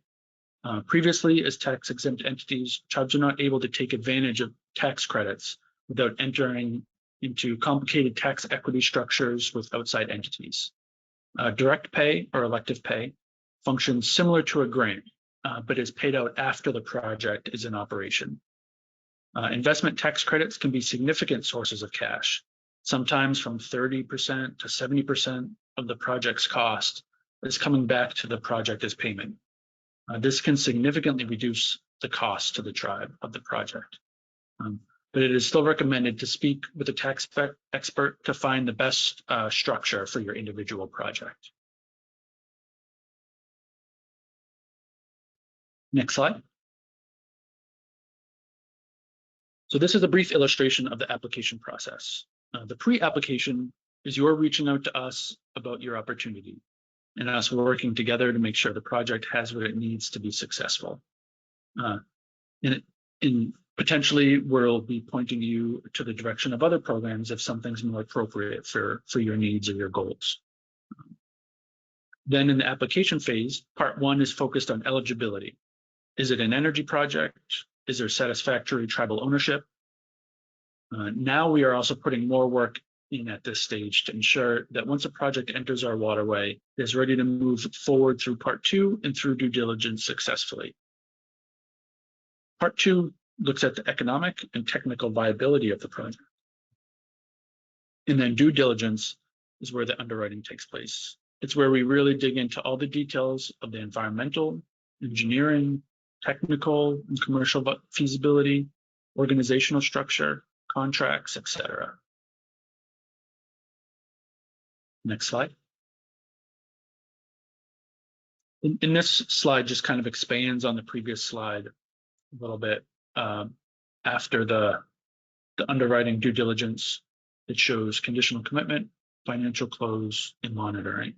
Previously, as tax-exempt entities, tribes are not able to take advantage of tax credits without entering into complicated tax equity structures with outside entities. Direct pay, or elective pay, functions similar to a grant, but is paid out after the project is in operation. Investment tax credits can be significant sources of cash, sometimes from 30% to 70% of the project's cost is coming back to the project as payment. This can significantly reduce the cost to the tribe of the project. But it is still recommended to speak with a tax expert to find the best structure for your individual project. Next slide. So this is a brief illustration of the application process. The pre-application is your reaching out to us about your opportunity and us working together to make sure the project has what it needs to be successful. And potentially we'll be pointing you to the direction of other programs if something's more appropriate for your needs or your goals. Then in the application phase, part 1 is focused on eligibility. Is it an energy project? Is there satisfactory tribal ownership? Now we are also putting more work in at this stage to ensure that once a project enters our waterway, it is ready to move forward through part 2 and through due diligence successfully. Part 2 looks at the economic and technical viability of the project. And then due diligence is where the underwriting takes place. It's where we really dig into all the details of the environmental, engineering, technical and commercial feasibility, organizational structure, contracts, etc. Next slide. In this slide just kind of expands on the previous slide a little bit. After the underwriting due diligence, it shows conditional commitment, financial close, and monitoring.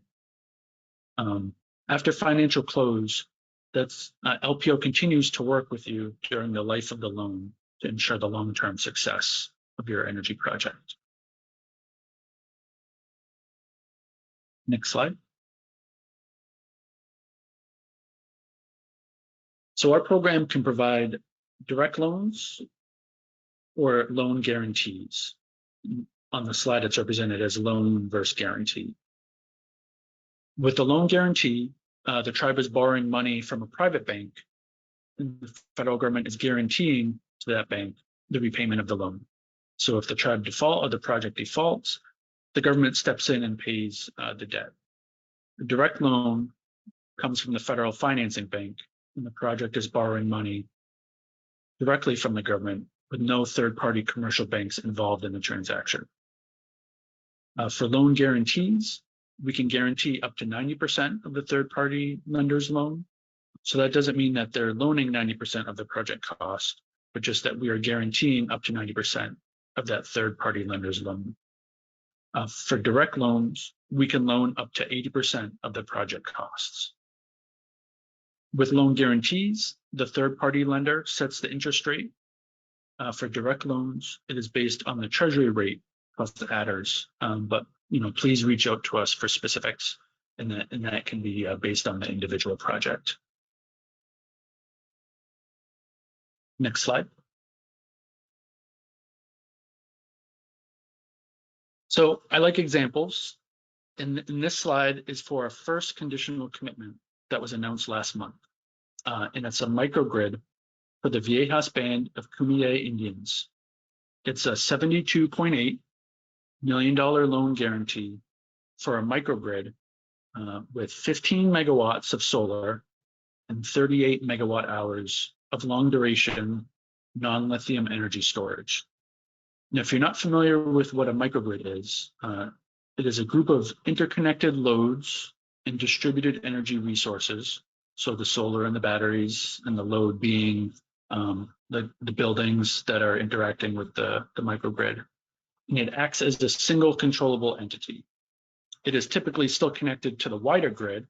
After financial close, that's LPO continues to work with you during the life of the loan to ensure the long-term success of your energy project. Next slide. So our program can provide direct loans or loan guarantees. On the slide, it's represented as loan versus guarantee. With the loan guarantee, the tribe is borrowing money from a private bank and the federal government is guaranteeing to that bank the repayment of the loan. So if the tribe default or the project defaults, the government steps in and pays the debt. The direct loan comes from the federal financing bank, and the project is borrowing money directly from the government with no third-party commercial banks involved in the transaction. For loan guarantees, we can guarantee up to 90% of the third-party lender's loan. So that doesn't mean that they're loaning 90% of the project cost, but just that we are guaranteeing up to 90% of that third-party lender's loan. For direct loans, we can loan up to 80% of the project costs. With loan guarantees, the third-party lender sets the interest rate. For direct loans, it is based on the treasury rate plus the adders, but please reach out to us for specifics, and that can be based on the individual project. Next slide. So I like examples, and this slide is for a first conditional commitment that was announced last month, and it's a microgrid for the Viejas band of Kumeyaay Indians. It's a $72.8 million loan guarantee for a microgrid with 15 megawatts of solar and 38 megawatt hours of long duration non-lithium energy storage. Now, if you're not familiar with what a microgrid is, it is a group of interconnected loads and distributed energy resources. So the solar and the batteries, and the load being the buildings that are interacting with the microgrid. And it acts as a single controllable entity. It is typically still connected to the wider grid,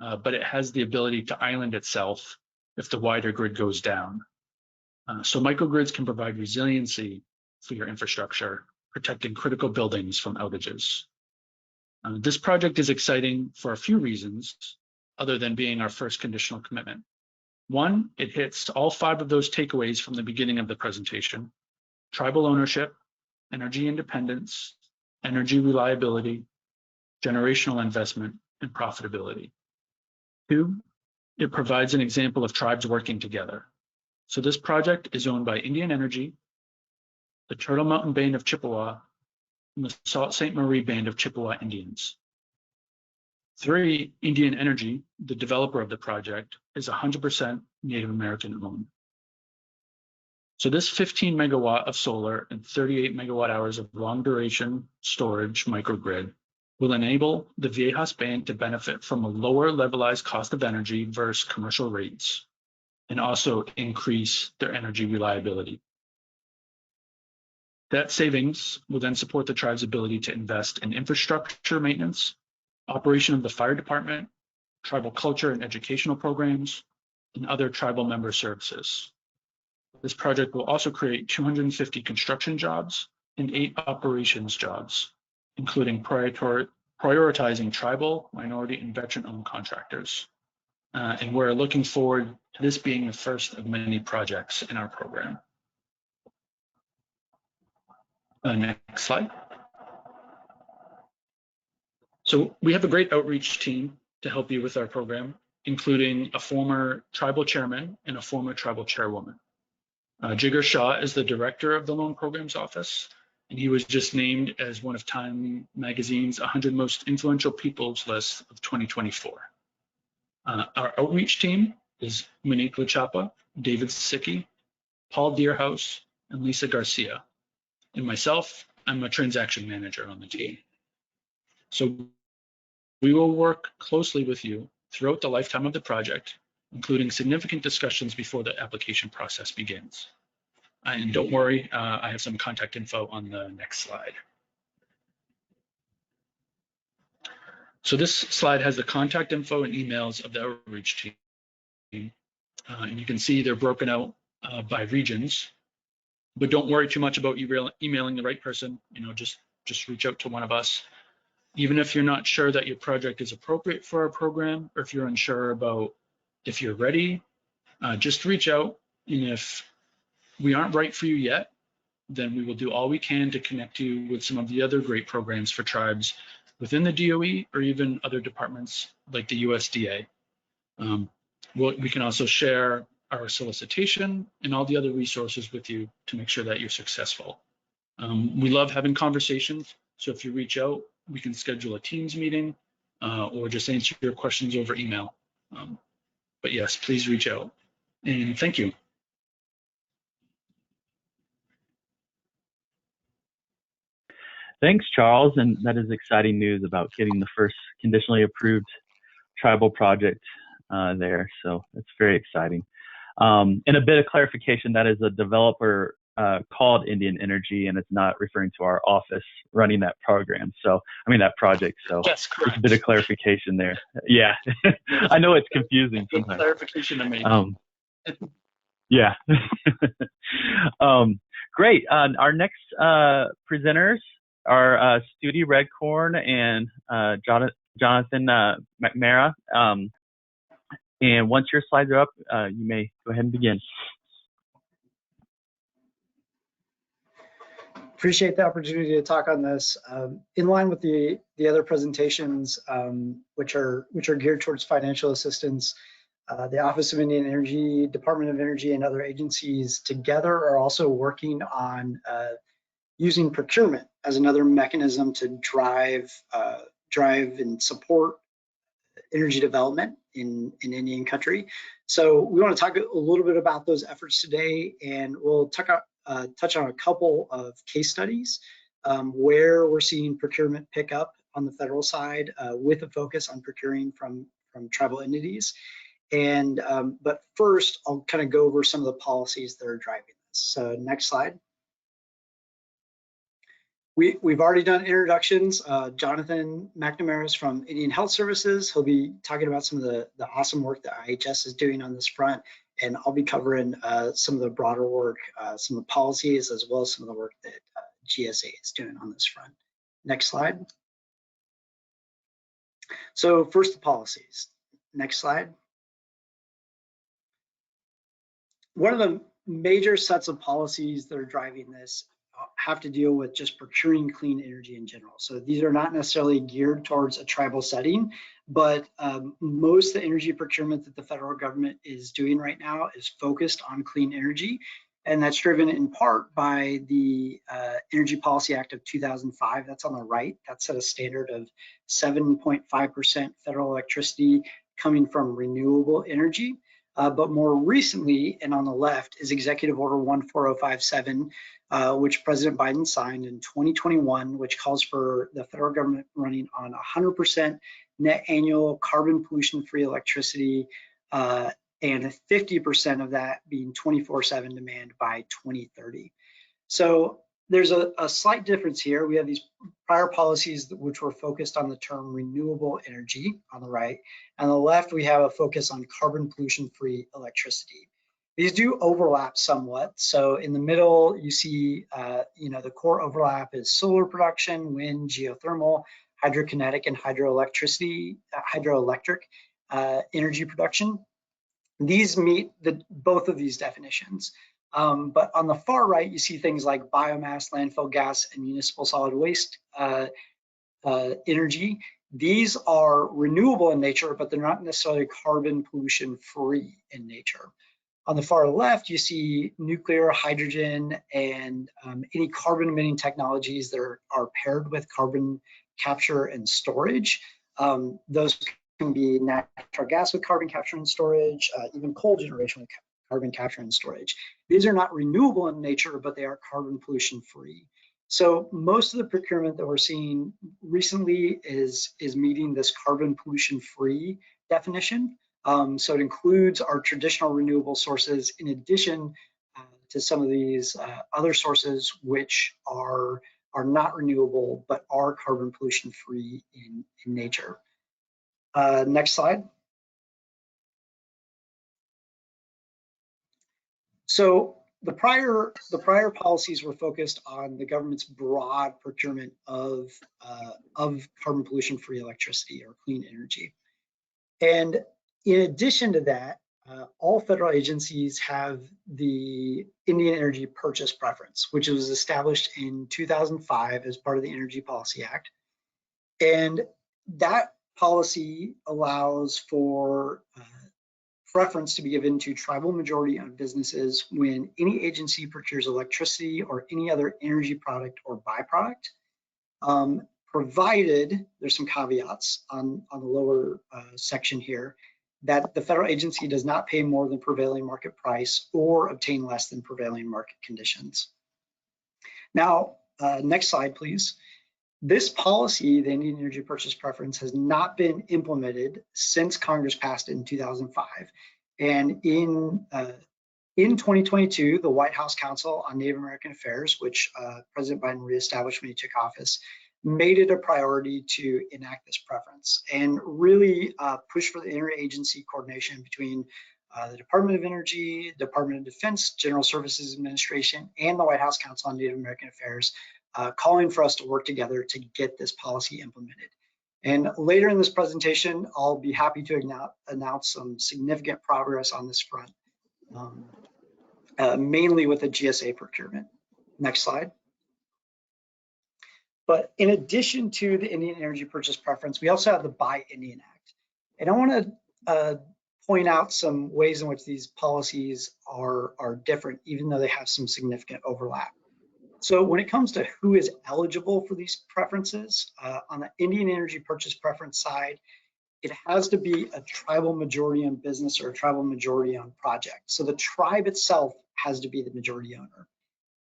but it has the ability to island itself if the wider grid goes down. So microgrids can provide resiliency for your infrastructure, protecting critical buildings from outages. This project is exciting for a few reasons, other than being our first conditional commitment. One, it hits all 5 of those takeaways from the beginning of the presentation: tribal ownership, energy independence, energy reliability, generational investment, and profitability. 2, it provides an example of tribes working together. So this project is owned by Indian Energy, the Turtle Mountain Band of Chippewa, and the Sault Ste. Marie Band of Chippewa Indians. 3, Indian Energy, the developer of the project, is 100% Native American owned. So this 15 megawatt of solar and 38 megawatt hours of long duration storage microgrid will enable the Viejas band to benefit from a lower levelized cost of energy versus commercial rates, and also increase their energy reliability. That savings will then support the tribe's ability to invest in infrastructure maintenance, operation of the fire department, tribal culture and educational programs, and other tribal member services. This project will also create 250 construction jobs and 8 operations jobs, including prioritizing tribal, minority, and veteran-owned contractors. And we're looking forward to this being the first of many projects in our program. Next slide. So we have a great outreach team to help you with our program, including a former tribal chairman and a former tribal chairwoman. Jigar Shah is the director of the Loan Programs Office, and he was just named as one of Time Magazine's 100 Most Influential Peoples list of 2024. Our outreach team is Monique Lachapa, David Sicki, Paul Deerhouse, and Lisa Garcia. And myself, I'm a transaction manager on the team. So we will work closely with you throughout the lifetime of the project, including significant discussions before the application process begins. And don't worry, I have some contact info on the next slide. So this slide has the contact info and emails of the outreach team. And you can see they're broken out by regions. But don't worry too much about emailing the right person. Just reach out to one of us. Even if you're not sure that your project is appropriate for our program, or if you're unsure about if you're ready, just reach out. And if we aren't right for you yet, then we will do all we can to connect you with some of the other great programs for tribes within the DOE or even other departments like the USDA. We can also share our solicitation, and all the other resources with you to make sure that you're successful. We love having conversations, so if you reach out, we can schedule a Teams meeting or just answer your questions over email. But yes, please reach out. And thank you.
Thanks, Charles. And that is exciting news about getting the first conditionally approved tribal project there. So it's very exciting. And a bit of clarification, that is a developer called Indian Energy, and it's not referring to our office running that program. So, I mean, that project. So
That's correct.
just a bit of clarification there. Yeah, I know it's confusing
Good
sometimes.
clarification to make.
Yeah. Great. Our next presenters are Studi Redcorn and Jonathan McNamara. And once your slides are up, you may go ahead and begin.
Appreciate the opportunity to talk on this. In line with the other presentations, which are geared towards financial assistance, the Office of Indian Energy, Department of Energy, and other agencies together are also working on using procurement as another mechanism to drive and support energy development in Indian country. So we want to talk a little bit about those efforts today, and we'll touch on a couple of case studies where we're seeing procurement pick up on the federal side with a focus on procuring from tribal entities. And but first, I'll kind of go over some of the policies that are driving this. So next slide. We've already done introductions. Jonathan McNamara is from Indian Health Services. He'll be talking about some of the awesome work that IHS is doing on this front, and I'll be covering some of the broader work, some of the policies, as well as some of the work that GSA is doing on this front. Next slide. So first, the policies. Next slide. One of the major sets of policies that are driving this have to deal with just procuring clean energy in general. So these are not necessarily geared towards a tribal setting, but most of the energy procurement that the federal government is doing right now is focused on clean energy. And that's driven in part by the Energy Policy Act of 2005. That's on the right. That set a standard of 7.5% federal electricity coming from renewable energy. But more recently, and on the left, is Executive Order 14057, which President Biden signed in 2021, which calls for the federal government running on 100% net annual carbon pollution-free electricity, and 50% of that being 24/7 demand by 2030. So there's a slight difference here. We have these prior policies which were focused on the term renewable energy on the right. On the left, we have a focus on carbon pollution-free electricity. These do overlap somewhat. So in the middle, you see, the core overlap is solar production, wind, geothermal, hydrokinetic, and hydroelectric energy production. These meet both of these definitions. But on the far right, you see things like biomass, landfill gas, and municipal solid waste energy. These are renewable in nature, but they're not necessarily carbon pollution free in nature. On the far left, you see nuclear, hydrogen, and any carbon emitting technologies that are paired with carbon capture and storage. Those can be natural gas with carbon capture and storage, even coal generation with carbon capture and storage. These are not renewable in nature, but they are carbon pollution free. So most of the procurement that we're seeing recently is meeting this carbon pollution free definition. So it includes our traditional renewable sources in addition to some of these other sources which are not renewable but are carbon pollution free in nature. Next slide. So the prior policies were focused on the government's broad procurement of carbon pollution free electricity or clean energy. And in addition to that, all federal agencies have the Indian Energy Purchase Preference, which was established in 2005 as part of the Energy Policy Act. And that policy allows for preference to be given to tribal majority-owned businesses when any agency procures electricity or any other energy product or byproduct, provided, there's some caveats on the lower section here, that the federal agency does not pay more than prevailing market price or obtain less than prevailing market conditions. Now, next slide, please. This policy, the Indian Energy Purchase Preference, has not been implemented since Congress passed it in 2005. And in 2022, the White House Council on Native American Affairs, which President Biden reestablished when he took office, made it a priority to enact this preference and really push for the interagency coordination between the Department of Energy, Department of Defense, General Services Administration, and the White House Council on Native American Affairs, calling for us to work together to get this policy implemented. And later in this presentation, I'll be happy to announce some significant progress on this front, mainly with the GSA procurement. Next slide. But in addition to the Indian Energy Purchase Preference, we also have the Buy Indian Act. And I want to point out some ways in which these policies are different, even though they have some significant overlap. So when it comes to who is eligible for these preferences, on the Indian Energy Purchase Preference side, it has to be a tribal majority-owned business or a tribal majority-owned project. So the tribe itself has to be the majority owner.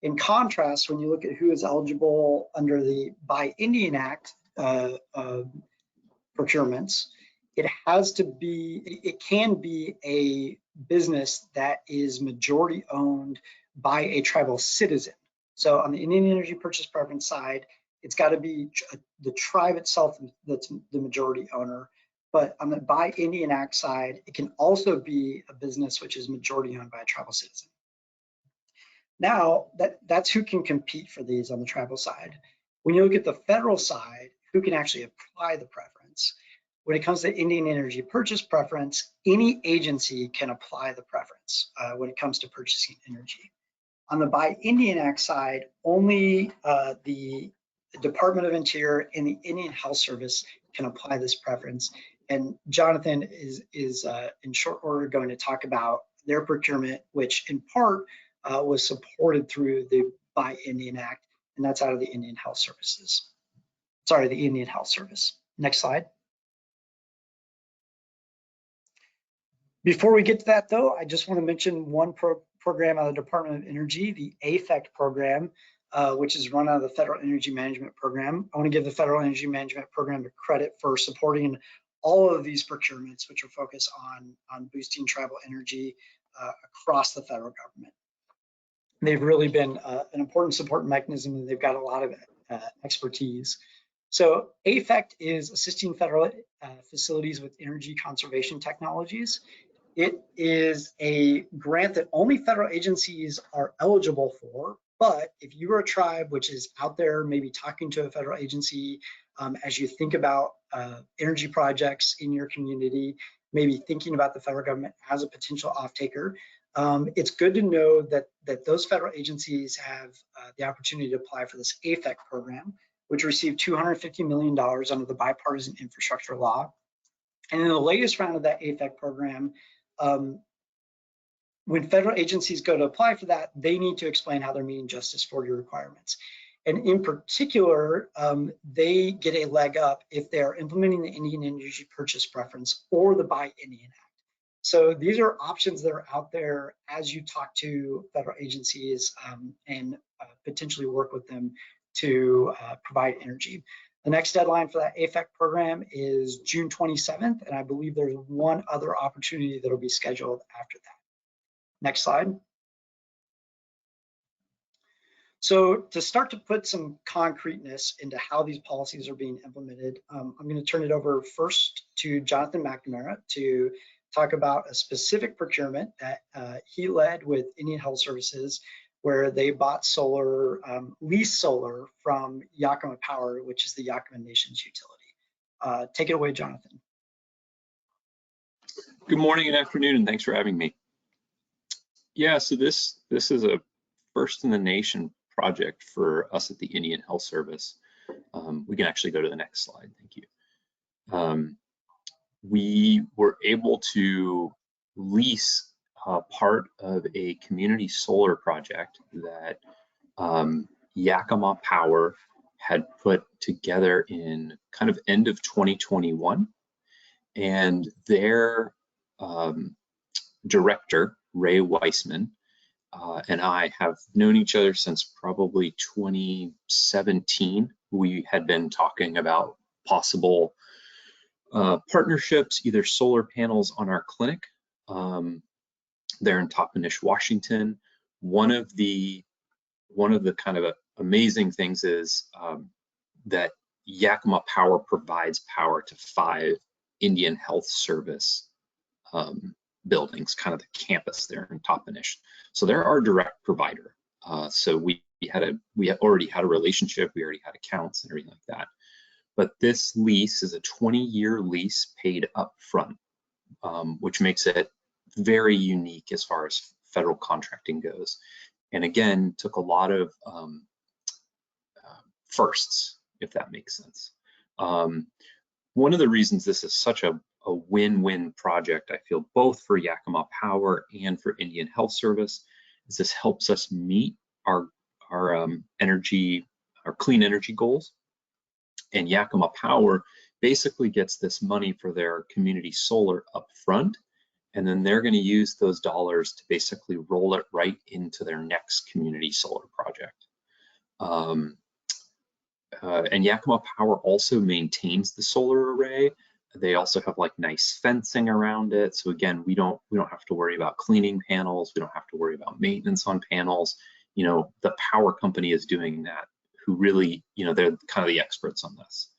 In contrast, when you look at who is eligible under the Buy Indian Act procurements, it can be a business that is majority owned by a tribal citizen. So on the Indian Energy Purchase Preference side, it's got to be the tribe itself that's the majority owner. But on the Buy Indian Act side, it can also be a business which is majority owned by a tribal citizen. Now, that's who can compete for these on the tribal side. When you look at the federal side, who can actually apply the preference? When it comes to Indian Energy Purchase Preference, any agency can apply the preference when it comes to purchasing energy. On the Buy Indian Act side, only the Department of Interior and the Indian Health Service can apply this preference. And Jonathan is in short order going to talk about their procurement, which in part was supported through the Buy Indian Act, and that's out of the Indian Health Services. Sorry, the Indian Health Service. Next slide. Before we get to that though, I just want to mention one program out of the Department of Energy, the AFECT program, which is run out of the Federal Energy Management Program. I want to give the Federal Energy Management Program the credit for supporting all of these procurements, which are focused on boosting tribal energy across the federal government. They've really been an important support mechanism, and they've got a lot of expertise. So AFECT is assisting federal facilities with energy conservation technologies. It is a grant that only federal agencies are eligible for, but if you are a tribe which is out there maybe talking to a federal agency as you think about energy projects in your community, maybe thinking about the federal government as a potential off-taker, it's good to know that those federal agencies have the opportunity to apply for this AFECT program, which received $250 million under the bipartisan infrastructure law. And in the latest round of that AFECT program, when federal agencies go to apply for that, they need to explain how they're meeting Justice 40 requirements. And in particular, they get a leg up if they are implementing the Indian Energy Purchase Preference or the Buy Indian Act. So these are options that are out there as you talk to federal agencies and potentially work with them to provide energy. The next deadline for that AFECT program is June 27th, and I believe there's one other opportunity that will be scheduled after that. Next slide. So to start to put some concreteness into how these policies are being implemented, I'm going to turn it over first to Jonathan McNamara to talk about a specific procurement that he led with Indian Health Services, where they bought solar, leased solar from Yakama Power, which is the Yakama Nation's utility. Take it away, Jonathan.
Good morning and afternoon, and thanks for having me. Yeah, so this is a first in the nation project for us at the Indian Health Service. We can actually go to the next slide, thank you. We were able to lease part of a community solar project that Yakama Power had put together in kind of end of 2021, and their director, Ray Weissman, and I have known each other since probably 2017. We had been talking about possible partnerships, either solar panels on our clinic there in Toppenish, Washington. One of the kind of amazing things is that Yakama Power provides power to 5 Indian Health Service buildings, kind of the campus there in Toppenish. So they're our direct provider. So we already had a relationship, we already had accounts and everything like that. But this lease is a 20-year lease paid up front, which makes it very unique as far as federal contracting goes. And again, took a lot of firsts, if that makes sense. One of the reasons this is such a win-win project, I feel, both for Yakama Power and for Indian Health Service, is this helps us meet our clean energy goals. And Yakama Power basically gets this money for their community solar up front, and then they're going to use those dollars to basically roll it right into their next community solar project. And Yakama Power also maintains the solar array. They also have like nice fencing around it. So again, we don't have to worry about cleaning panels. We don't have to worry about maintenance on panels. You know, the power company is doing that, who really, you know, they're kind of the experts on this.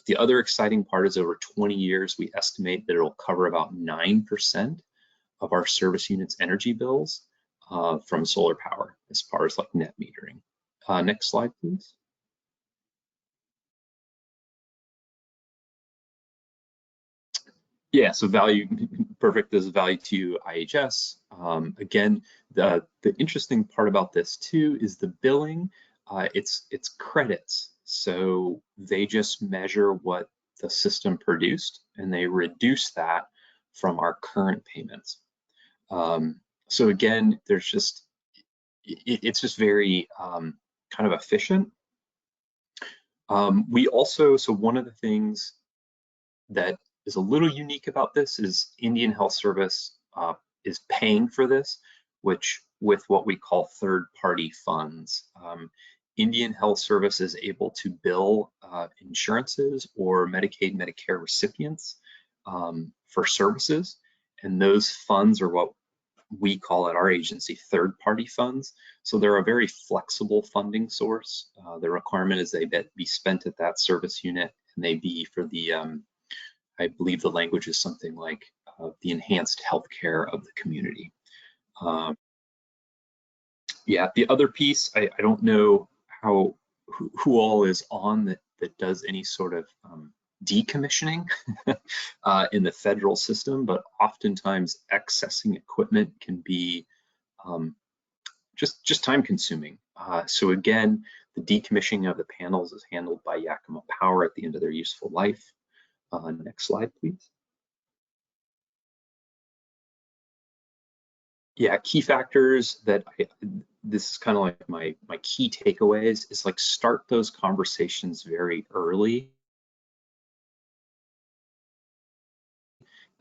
The other exciting part is over 20 years, we estimate that it'll cover about 9% of our service units' energy bills from solar power as far as like net metering. Next slide, please. Yeah, so value, perfect, this is value to IHS. Again, the interesting part about this too is the billing, it's credits. So they just measure what the system produced and they reduce that from our current payments. So again, there's just, it's just very kind of efficient. We also, so one of the things that is a little unique about this is Indian Health Service is paying for this, which with what we call third-party funds. Indian Health Service is able to bill insurances or Medicaid, Medicare recipients for services, and those funds are what we call at our agency third-party funds. So they're a very flexible funding source. The requirement is they be spent at that service unit, and they be for the I believe the language is something like the enhanced healthcare of the community. Yeah, the other piece, I don't know who all is on that does any sort of decommissioning in the federal system, but oftentimes accessing equipment can be just time consuming. So again, the decommissioning of the panels is handled by Yakama Power at the end of their useful life. Next slide, please. Yeah, key factors that this is kind of like my key takeaways is like start those conversations very early.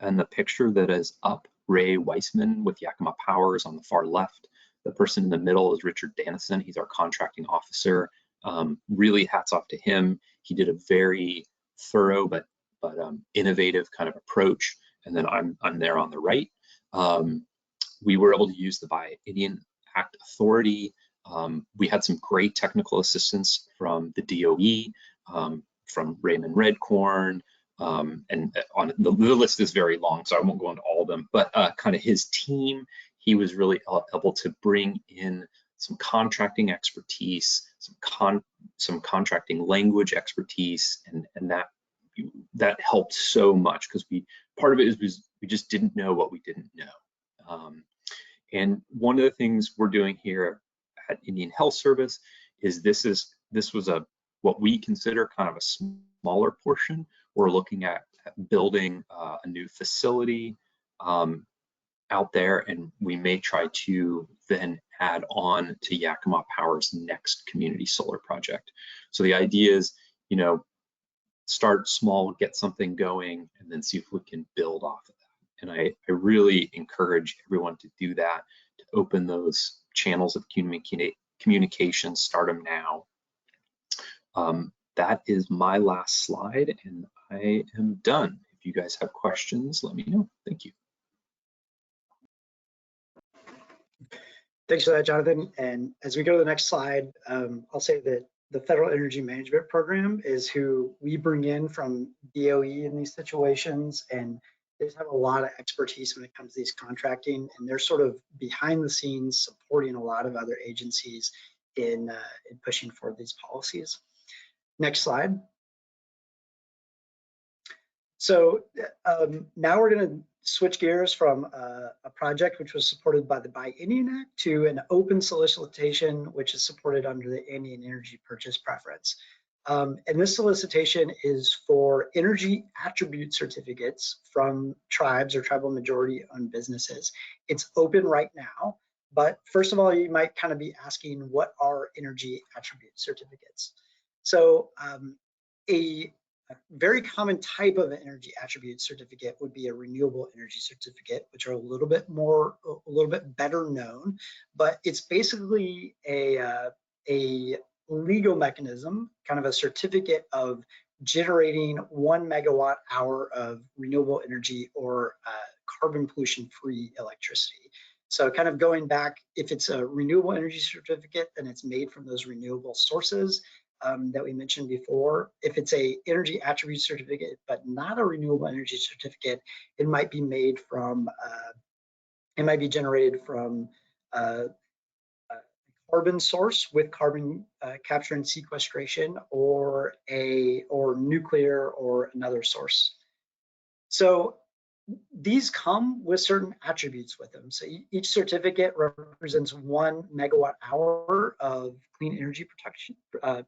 And the picture that is up, Ray Weissman with Yakama Power is on the far left. The person in the middle is Richard Dannison. He's our contracting officer. Really hats off to him. He did a very thorough but innovative kind of approach. And then I'm there on the right. We were able to use the Buy Indian Act Authority. We had some great technical assistance from the DOE, from Raymond Redcorn, and on the list is very long, so I won't go into all of them, but kind of his team, he was really able to bring in some contracting expertise, some contracting language expertise, and that helped so much because part of it is we just didn't know what we didn't know. And one of the things we're doing here at Indian Health Service is this was what we consider kind of a smaller portion. We're looking at building a new facility out there, and we may try to then add on to Yakama Power's next community solar project. So the idea is, you know, start small, get something going, and then see if we can build off of that. And I really encourage everyone to do that, to open those channels of communication, start them now. That is my last slide, and I am done. If you guys have questions, let me know. Thank you.
Thanks for that, Jonathan. And as we go to the next slide, I'll say that the Federal Energy Management Program is who we bring in from DOE in these situations, and they have a lot of expertise when it comes to these contracting, and they're sort of behind the scenes supporting a lot of other agencies in pushing for these policies. Next slide. So now we're going to switch gears from a project which was supported by the Buy Indian Act to an open solicitation which is supported under the Indian Energy Purchase Preference. And this solicitation is for energy attribute certificates from tribes or tribal majority owned businesses. It's open right now, but first of all, you might kind of be asking, what are energy attribute certificates? So a very common type of energy attribute certificate would be a renewable energy certificate, which are a little bit better known, but it's basically a legal mechanism, kind of a certificate of generating 1 megawatt hour of renewable energy or carbon pollution free electricity. So kind of going back, if it's a renewable energy certificate, then it's made from those renewable sources that we mentioned before. If it's a energy attribute certificate, but not a renewable energy certificate, it might be made from, it might be generated from a carbon source with carbon capture and sequestration, or nuclear or another source. So these come with certain attributes with them. So each certificate represents 1 megawatt hour of clean energy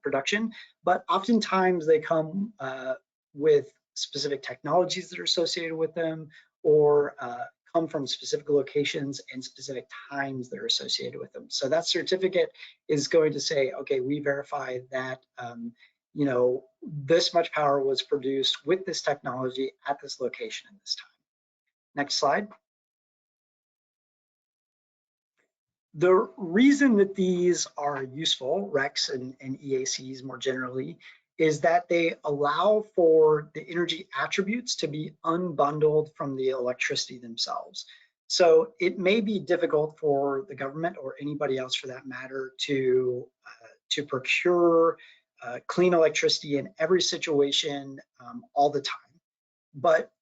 production, but oftentimes they come with specific technologies that are associated with them, or come from specific locations and specific times that are associated with them. So that certificate is going to say, okay, we verify that you know, this much power was produced with this technology at this location at this time. Next slide. The reason that these are useful, RECs and EACs more generally, is that they allow for the energy attributes to be unbundled from the electricity themselves. So it may be difficult for the government, or anybody else for that matter, to procure clean electricity in every situation all the time. But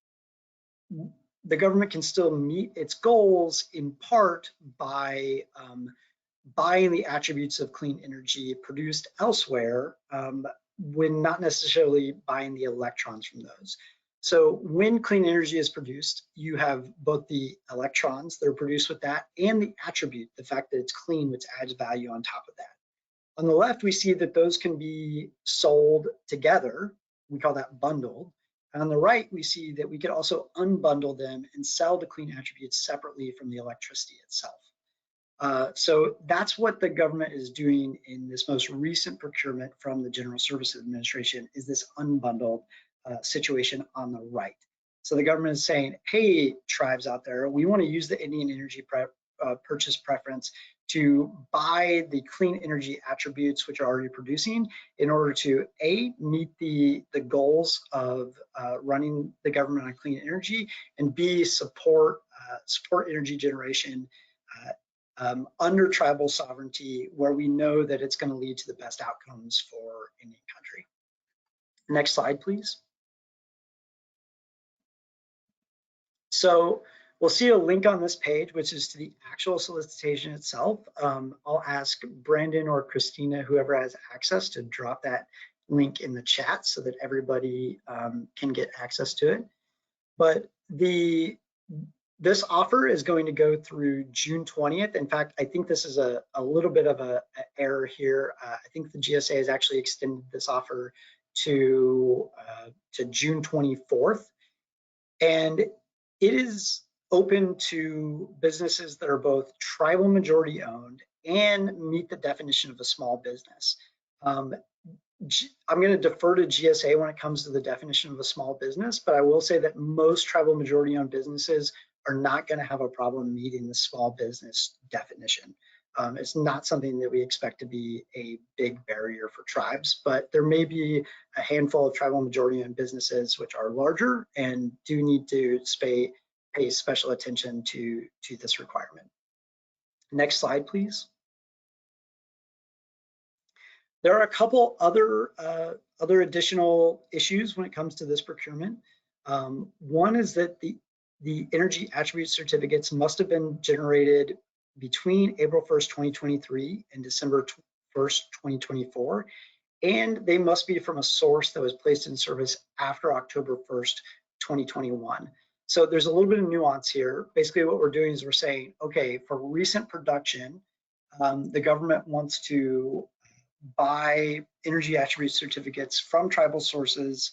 the government can still meet its goals in part by buying the attributes of clean energy produced elsewhere, when not necessarily buying the electrons from those. So when clean energy is produced, you have both the electrons that are produced with that and the attribute, the fact that it's clean, which adds value on top of that. On the left, we see that those can be sold together. We call that bundled. And on the right, we see that we could also unbundle them and sell the clean attributes separately from the electricity itself. So that's what the government is doing in this most recent procurement from the General Services Administration, is this unbundled situation on the right. So the government is saying, hey, tribes out there, we want to use the Indian Energy Purchase Preference to buy the clean energy attributes which are already producing, in order to A, meet the goals of running the government on clean energy, and B, support energy generation under tribal sovereignty, where we know that it's going to lead to the best outcomes for Indian country. Next slide, please. So we'll see a link on this page, which is to the actual solicitation itself. I'll ask Brandon or Christina, whoever has access, to drop that link in the chat so that everybody can get access to it. But this offer is going to go through June 20th. In fact, I think this is a little bit of an error here. I think the GSA has actually extended this offer to June 24th. And it is open to businesses that are both tribal majority owned and meet the definition of a small business. I'm going to defer to GSA when it comes to the definition of a small business, but I will say that most tribal majority owned businesses are not going to have a problem meeting the small business definition. It's not something that we expect to be a big barrier for tribes, but there may be a handful of tribal majority owned businesses which are larger and do need to pay special attention to this requirement. Next slide, please. There are a couple other additional issues when it comes to this procurement. One is that the energy attribute certificates must have been generated between April 1st, 2023 and December 1st, 2024, and they must be from a source that was placed in service after October 1st, 2021. So there's a little bit of nuance here. Basically what we're doing is we're saying, okay, for recent production, the government wants to buy energy attribute certificates from tribal sources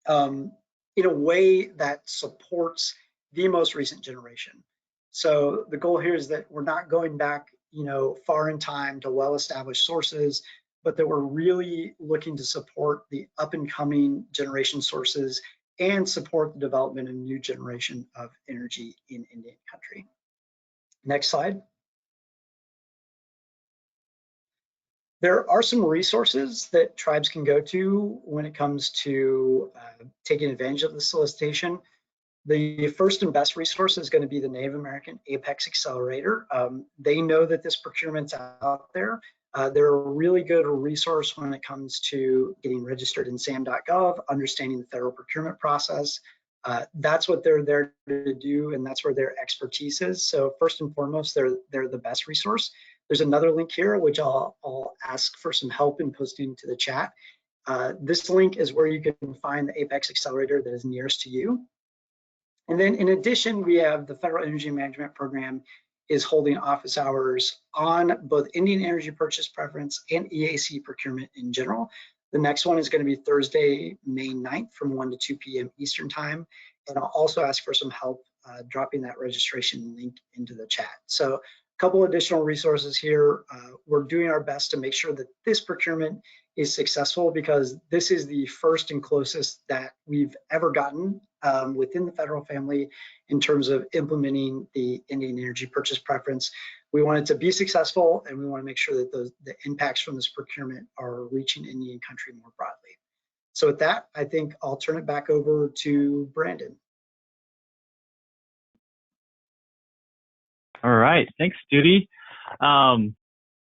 in a way that supports the most recent generation. So the goal here is that we're not going back, far in time to well-established sources, but that we're really looking to support the up-and-coming generation sources and support the development of new generation of energy in Indian country. Next slide. There are some resources that tribes can go to when it comes to taking advantage of the solicitation. The first and best resource is going to be the Native American Apex Accelerator. They know that this procurement's out there. They're a really good resource when it comes to getting registered in SAM.gov, understanding the federal procurement process. That's what they're there to do, and that's where their expertise is. So first and foremost, they're the best resource. There's another link here, which I'll ask for some help in posting to the chat. This link is where you can find the Apex Accelerator that is nearest to you. And then in addition, we have the Federal Energy Management Program is holding office hours on both Indian Energy Purchase Preference and EAC procurement in general. The next one is going to be Thursday, May 9th from 1 to 2 p.m. Eastern Time. And I'll also ask for some help dropping that registration link into the chat. So a couple additional resources here. We're doing our best to make sure that this procurement is successful because this is the first and closest that we've ever gotten within the federal family in terms of implementing the Indian Energy Purchase Preference. We want it to be successful, and we want to make sure that the impacts from this procurement are reaching Indian country more broadly. So with that, I think I'll turn it back over to Brandon.
All right, thanks, Judy.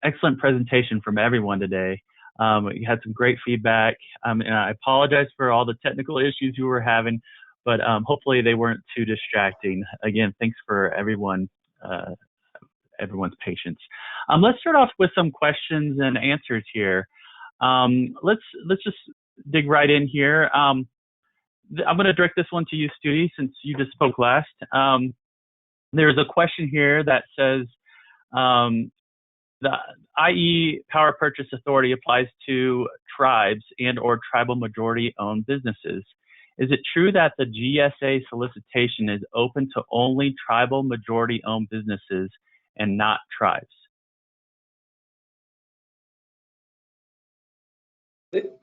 Excellent presentation from everyone today. You had some great feedback, and I apologize for all the technical issues you were having, but hopefully they weren't too distracting. Again, thanks for everyone's patience. Let's start off with some questions and answers here. Let's just dig right in here. I'm going to direct this one to you, Studi, since you just spoke last. There's a question here that says, the IE Power Purchase Authority applies to tribes and or tribal majority owned businesses. Is it true that the GSA solicitation is open to only tribal majority owned businesses and not tribes?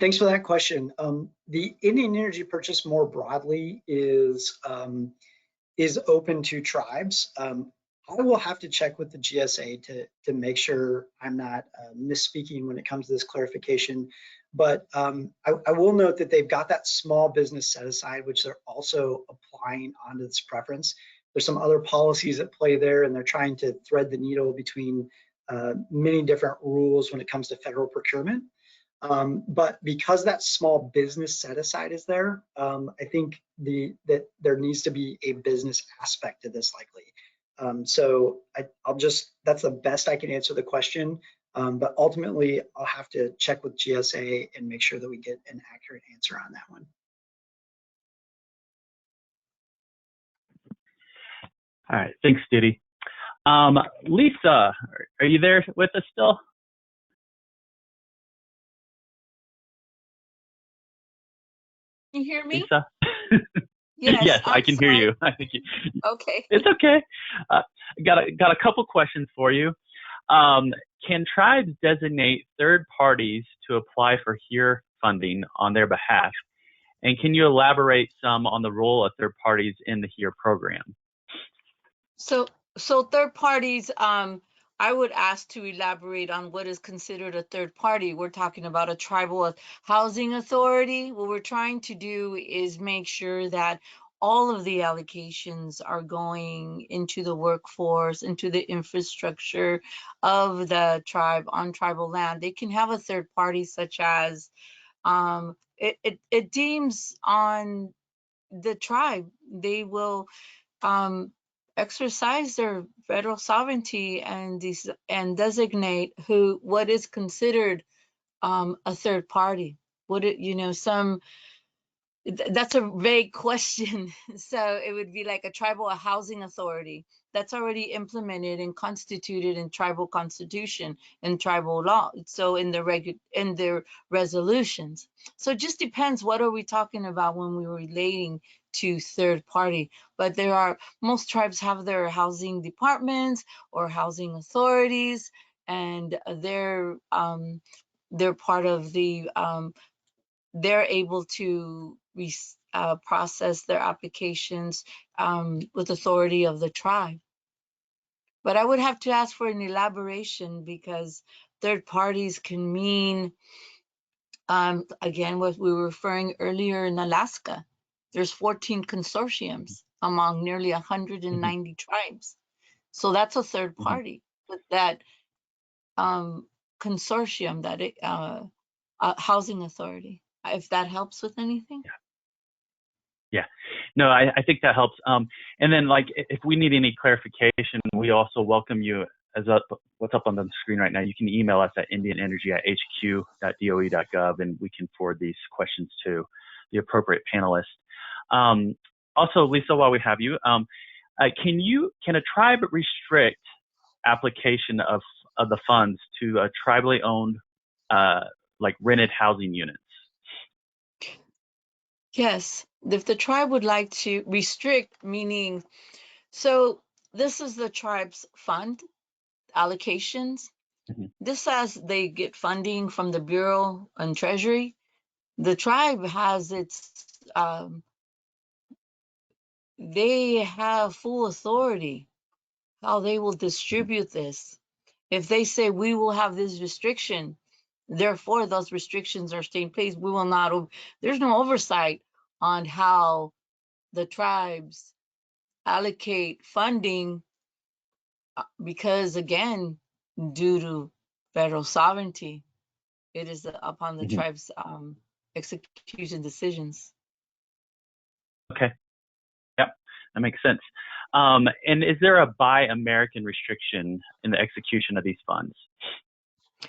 Thanks for that question. The Indian Energy Purchase more broadly is open to tribes. I will have to check with the GSA to make sure I'm not misspeaking when it comes to this clarification. But I will note that they've got that small business set aside, which they're also applying onto this preference. There's some other policies at play there, and they're trying to thread the needle between many different rules when it comes to federal procurement. But because that small business set aside is there, I think that there needs to be a business aspect to this likely. So that's the best I can answer the question. But ultimately, I'll have to check with GSA and make sure that we get an accurate answer on that one.
All right, thanks, Studi. Lisa, are you there with us still?
Can you hear me?
Lisa?
Yes,
Yes, I
I'm
can hear
sorry.
you. I think
Okay.
it's okay. Uh, got a couple questions for you. Can tribes designate third parties to apply for HERE funding on their behalf? And can you elaborate some on the role of third parties in the HERE program?
So third parties, I would ask to elaborate on what is considered a third party. We're talking about a tribal housing authority. What we're trying to do is make sure that all of the allocations are going into the workforce, into the infrastructure of the tribe on tribal land. They can have a third party such as it deems on the tribe. They will exercise their federal sovereignty and designate what is considered a third party. Would it, that's a vague question. So it would be like a tribal housing authority that's already implemented and constituted in tribal constitution and tribal law. So in their resolutions. So it just depends, what are we talking about when we're relating to third party? But most tribes have their housing departments or housing authorities, and they're part of the they're able to process their applications with authority of the tribe. But I would have to ask for an elaboration, because third parties can mean, again, what we were referring earlier in Alaska. There's 14 consortiums among nearly 190 tribes. So that's a third party. But that consortium, that housing authority, if that helps with anything.
Yeah, no, I think that helps. And then, like, if we need any clarification, we also welcome you, what's up on the screen right now. You can email us at indianenergy@hq.doe.gov, and we can forward these questions to the appropriate panelists. Also, Lisa, while we have you, can a tribe restrict application of the funds to a tribally owned, like rented housing units?
Yes, if the tribe would like to restrict, meaning, so this is the tribe's fund allocations. This says they get funding from the Bureau and Treasury. The tribe has they have full authority how they will distribute this. If they say we will have this restriction, therefore those restrictions are staying in place, we will not, there's no oversight on how the tribes allocate funding, because again, due to federal sovereignty, it is upon the tribes execution decisions.
Okay. Yep, that makes sense. And is there a Buy American restriction in the execution of these funds?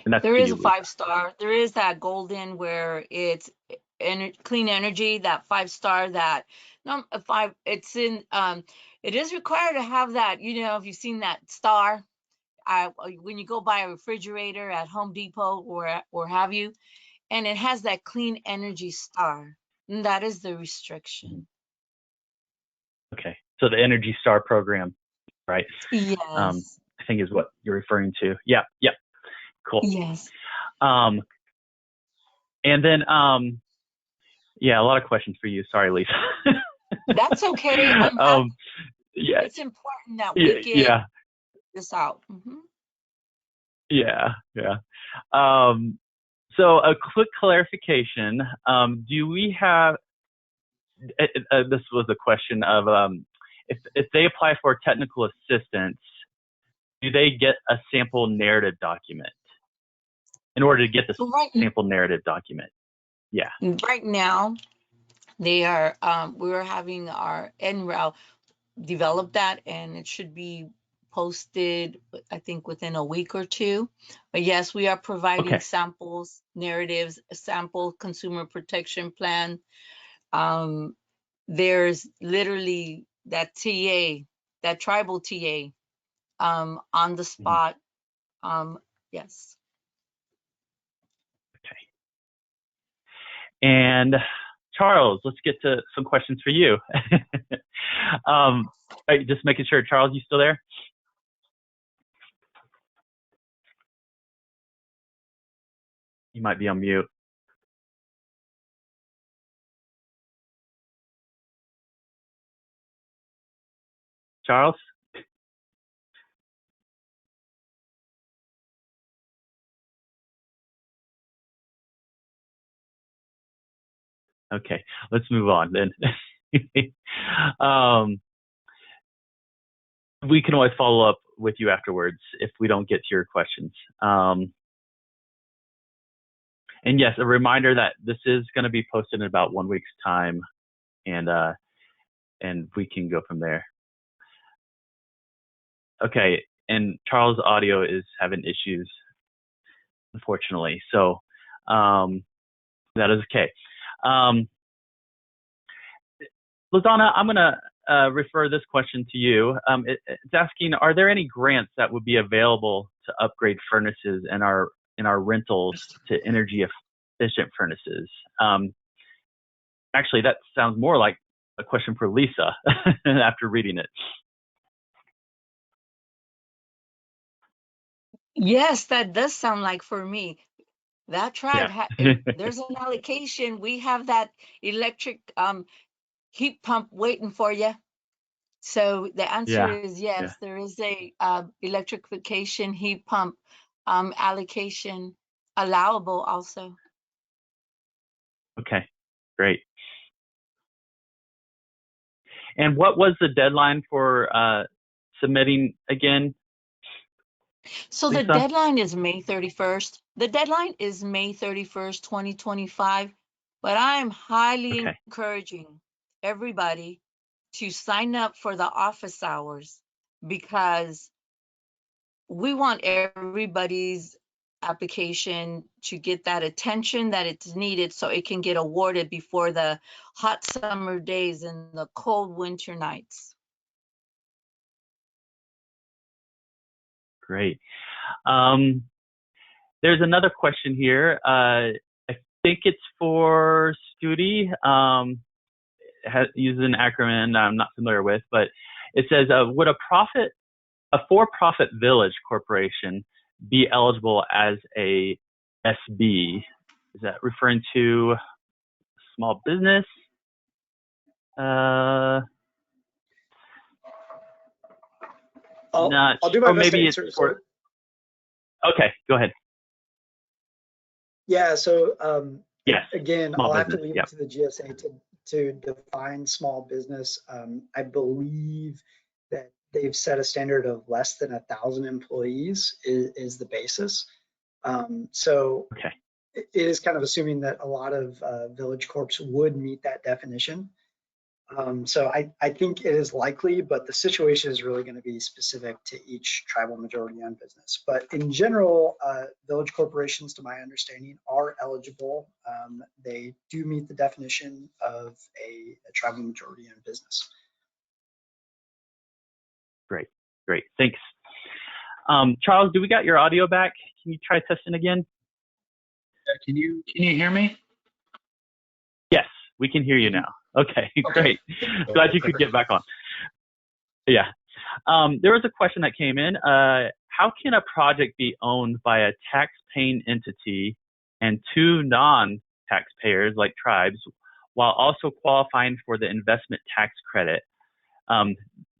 And that's
There is
you,
a 5-star. There is that golden where it's clean energy, that 5-star, that it's in, it is required to have that, if you've seen that star, when you go buy a refrigerator at Home Depot or have you, and it has that clean energy star, and that is the restriction.
Okay, so the Energy Star program, right?
Yes.
I think is what you're referring to. Yeah, cool.
Yes.
And then, yeah, a lot of questions for you. Sorry, Lisa.
That's okay. I'm happy.
Yeah,
it's important that we get this out.
Yeah. So a quick clarification. Do we have, this was a question of, if they apply for technical assistance, do they get a sample narrative document in order to get the sample narrative document? Yeah.
Right now, they are, we're having our NREL develop that, and it should be posted, I think, within a week or two. But yes, we are providing samples, narratives, a sample consumer protection plan. There's literally that TA, that tribal TA, on the spot. Yes.
Okay. And Charles, let's get to some questions for you. Just making sure, Charles, you still there? You might be on mute. Charles? Okay, let's move on then. We can always follow up with you afterwards if we don't get to your questions. And yes, a reminder that this is going to be posted in about 1 week's time, and we can go from there. Okay, and Charles' audio is having issues, unfortunately, so that is okay. Lizana, I'm going to refer this question to you. It's asking, are there any grants that would be available to upgrade furnaces in our rentals to energy efficient furnaces? Actually, that sounds more like a question for Lisa after reading it.
Yes, that does sound like for me. That tribe,
Yeah.
there's an allocation. We have that electric heat pump waiting for you. So the answer is yes,
Yeah.
there is a electrification heat pump allocation allowable also.
Okay, great. And what was the deadline for submitting again?
So
Lisa?
the deadline is May 31st. The deadline is May 31st, 2025, but I'm highly encouraging everybody to sign up for the office hours because we want everybody's application to get that attention that it's needed so it can get awarded before the hot summer days and the cold winter nights.
Great. There's another question here. I think it's for Scooty. Uses an acronym I'm not familiar with, but it says, would a for-profit village corporation be eligible as a SB? Is that referring to small business?
I'll do my best to answer.
Okay, go ahead.
Yeah, so
yes,
again, I'll have to leave it to the GSA to define small business. I believe that they've set a standard of less than 1,000 employees is the basis. So it is kind of assuming that a lot of village corps would meet that definition. So I think it is likely, but the situation is really going to be specific to each tribal majority-owned business. But in general, village corporations, to my understanding, are eligible. They do meet the definition of a tribal majority-owned business.
Great, thanks. Charles, do we got your audio back? Can you try testing again?
Can you hear me?
Yes, we can hear you now. Okay, great. Glad you could get back on. Yeah. There was a question that came in. How can a project be owned by a tax-paying entity and two non-taxpayers like tribes while also qualifying for the investment tax credit?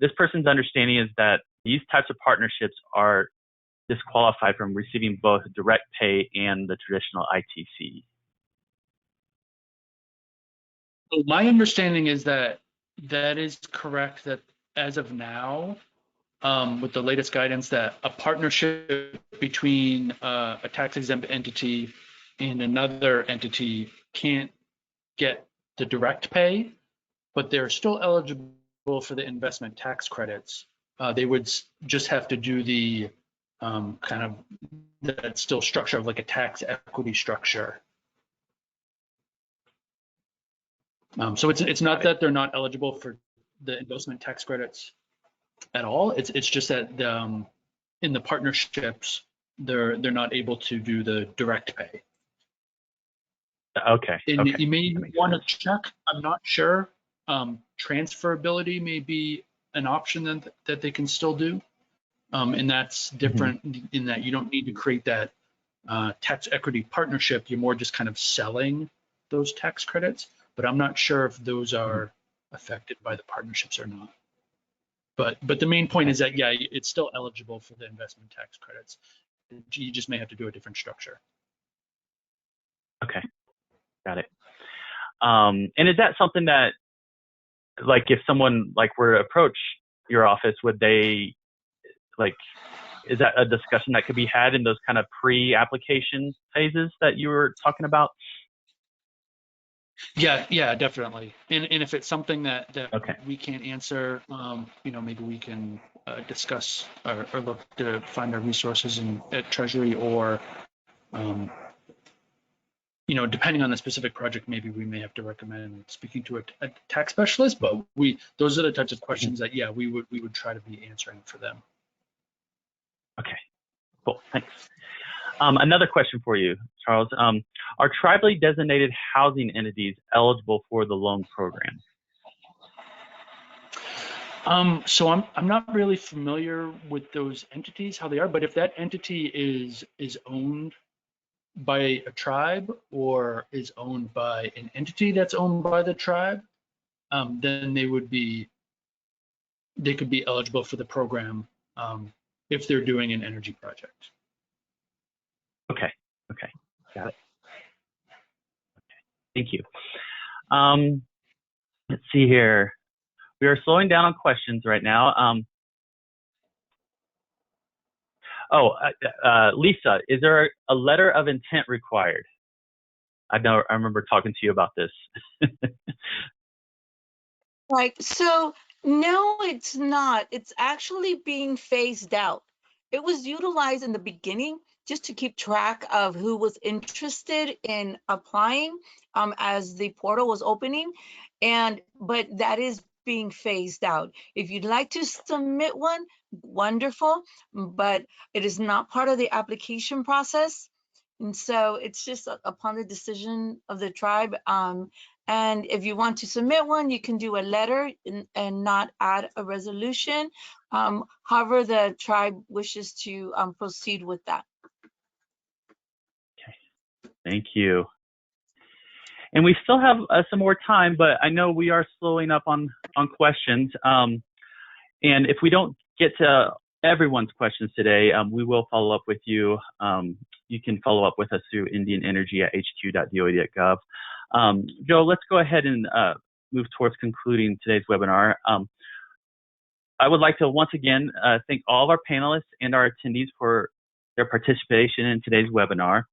This person's understanding is that these types of partnerships are disqualified from receiving both direct pay and the traditional ITC.
My understanding is that that is correct, that as of now, with the latest guidance, that a partnership between a tax-exempt entity and another entity can't get the direct pay, but they're still eligible for the investment tax credits. They would just have to do the kind of that still structure of like a tax equity structure. So it's not that they're not eligible for the investment tax credits at all. It's just that in the partnerships they're not able to do the direct pay.
Okay.
And
Okay.
you may want to check, I'm not sure. Transferability may be an option that they can still do. And that's different in that you don't need to create that tax equity partnership. You're more just kind of selling those tax credits, but I'm not sure if those are affected by the partnerships or not. But the main point is that, yeah, it's still eligible for the investment tax credits. You just may have to do a different structure.
Okay, got it. And is that something that, like, if someone like were to approach your office, would they, like, is that a discussion that could be had in those kind of pre-application phases that you were talking about?
Yeah, definitely. And if it's something that
Okay.
we can't answer, maybe we can discuss or look to find our resources at Treasury, or depending on the specific project, maybe we may have to recommend speaking to a tax specialist. But those are the types of questions that, yeah, we would try to be answering for them.
Okay, cool, thanks. Another question for you, Charles. Are tribally designated housing entities eligible for the loan program?
So I'm not really familiar with those entities, how they are, but if that entity is owned by a tribe or is owned by an entity that's owned by the tribe, then they could be eligible for the program if they're doing an energy project.
Okay, got it. Okay, thank you. Let's see here. We are slowing down on questions right now. Lisa, is there a letter of intent required? I remember talking to you about this.
Right. So no, it's not. It's actually being phased out. It was utilized in the beginning just to keep track of who was interested in applying as the portal was opening. But that is being phased out. If you'd like to submit one, wonderful, but it is not part of the application process. And so it's just upon the decision of the tribe. And if you want to submit one, you can do a letter and not add a resolution. However, the tribe wishes to proceed with that.
Okay, thank you. And we still have some more time, but I know we are slowing up on questions. And if we don't get to everyone's questions today, we will follow up with you. You can follow up with us through indianenergy@hq.doe.gov. Joe, let's go ahead and move towards concluding today's webinar. I would like to once again thank all of our panelists and our attendees for their participation in today's webinar.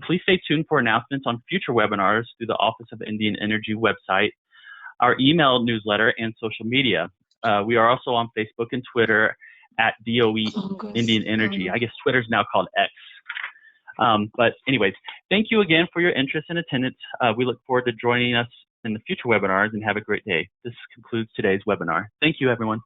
Please stay tuned for announcements on future webinars through the Office of Indian Energy website, our email newsletter, and social media. We are also on Facebook and Twitter at DOE Indian Energy. I guess Twitter's now called X. But anyways, thank you again for your interest and attendance. We look forward to joining us in the future webinars, and have a great day. This concludes today's webinar. Thank you, everyone.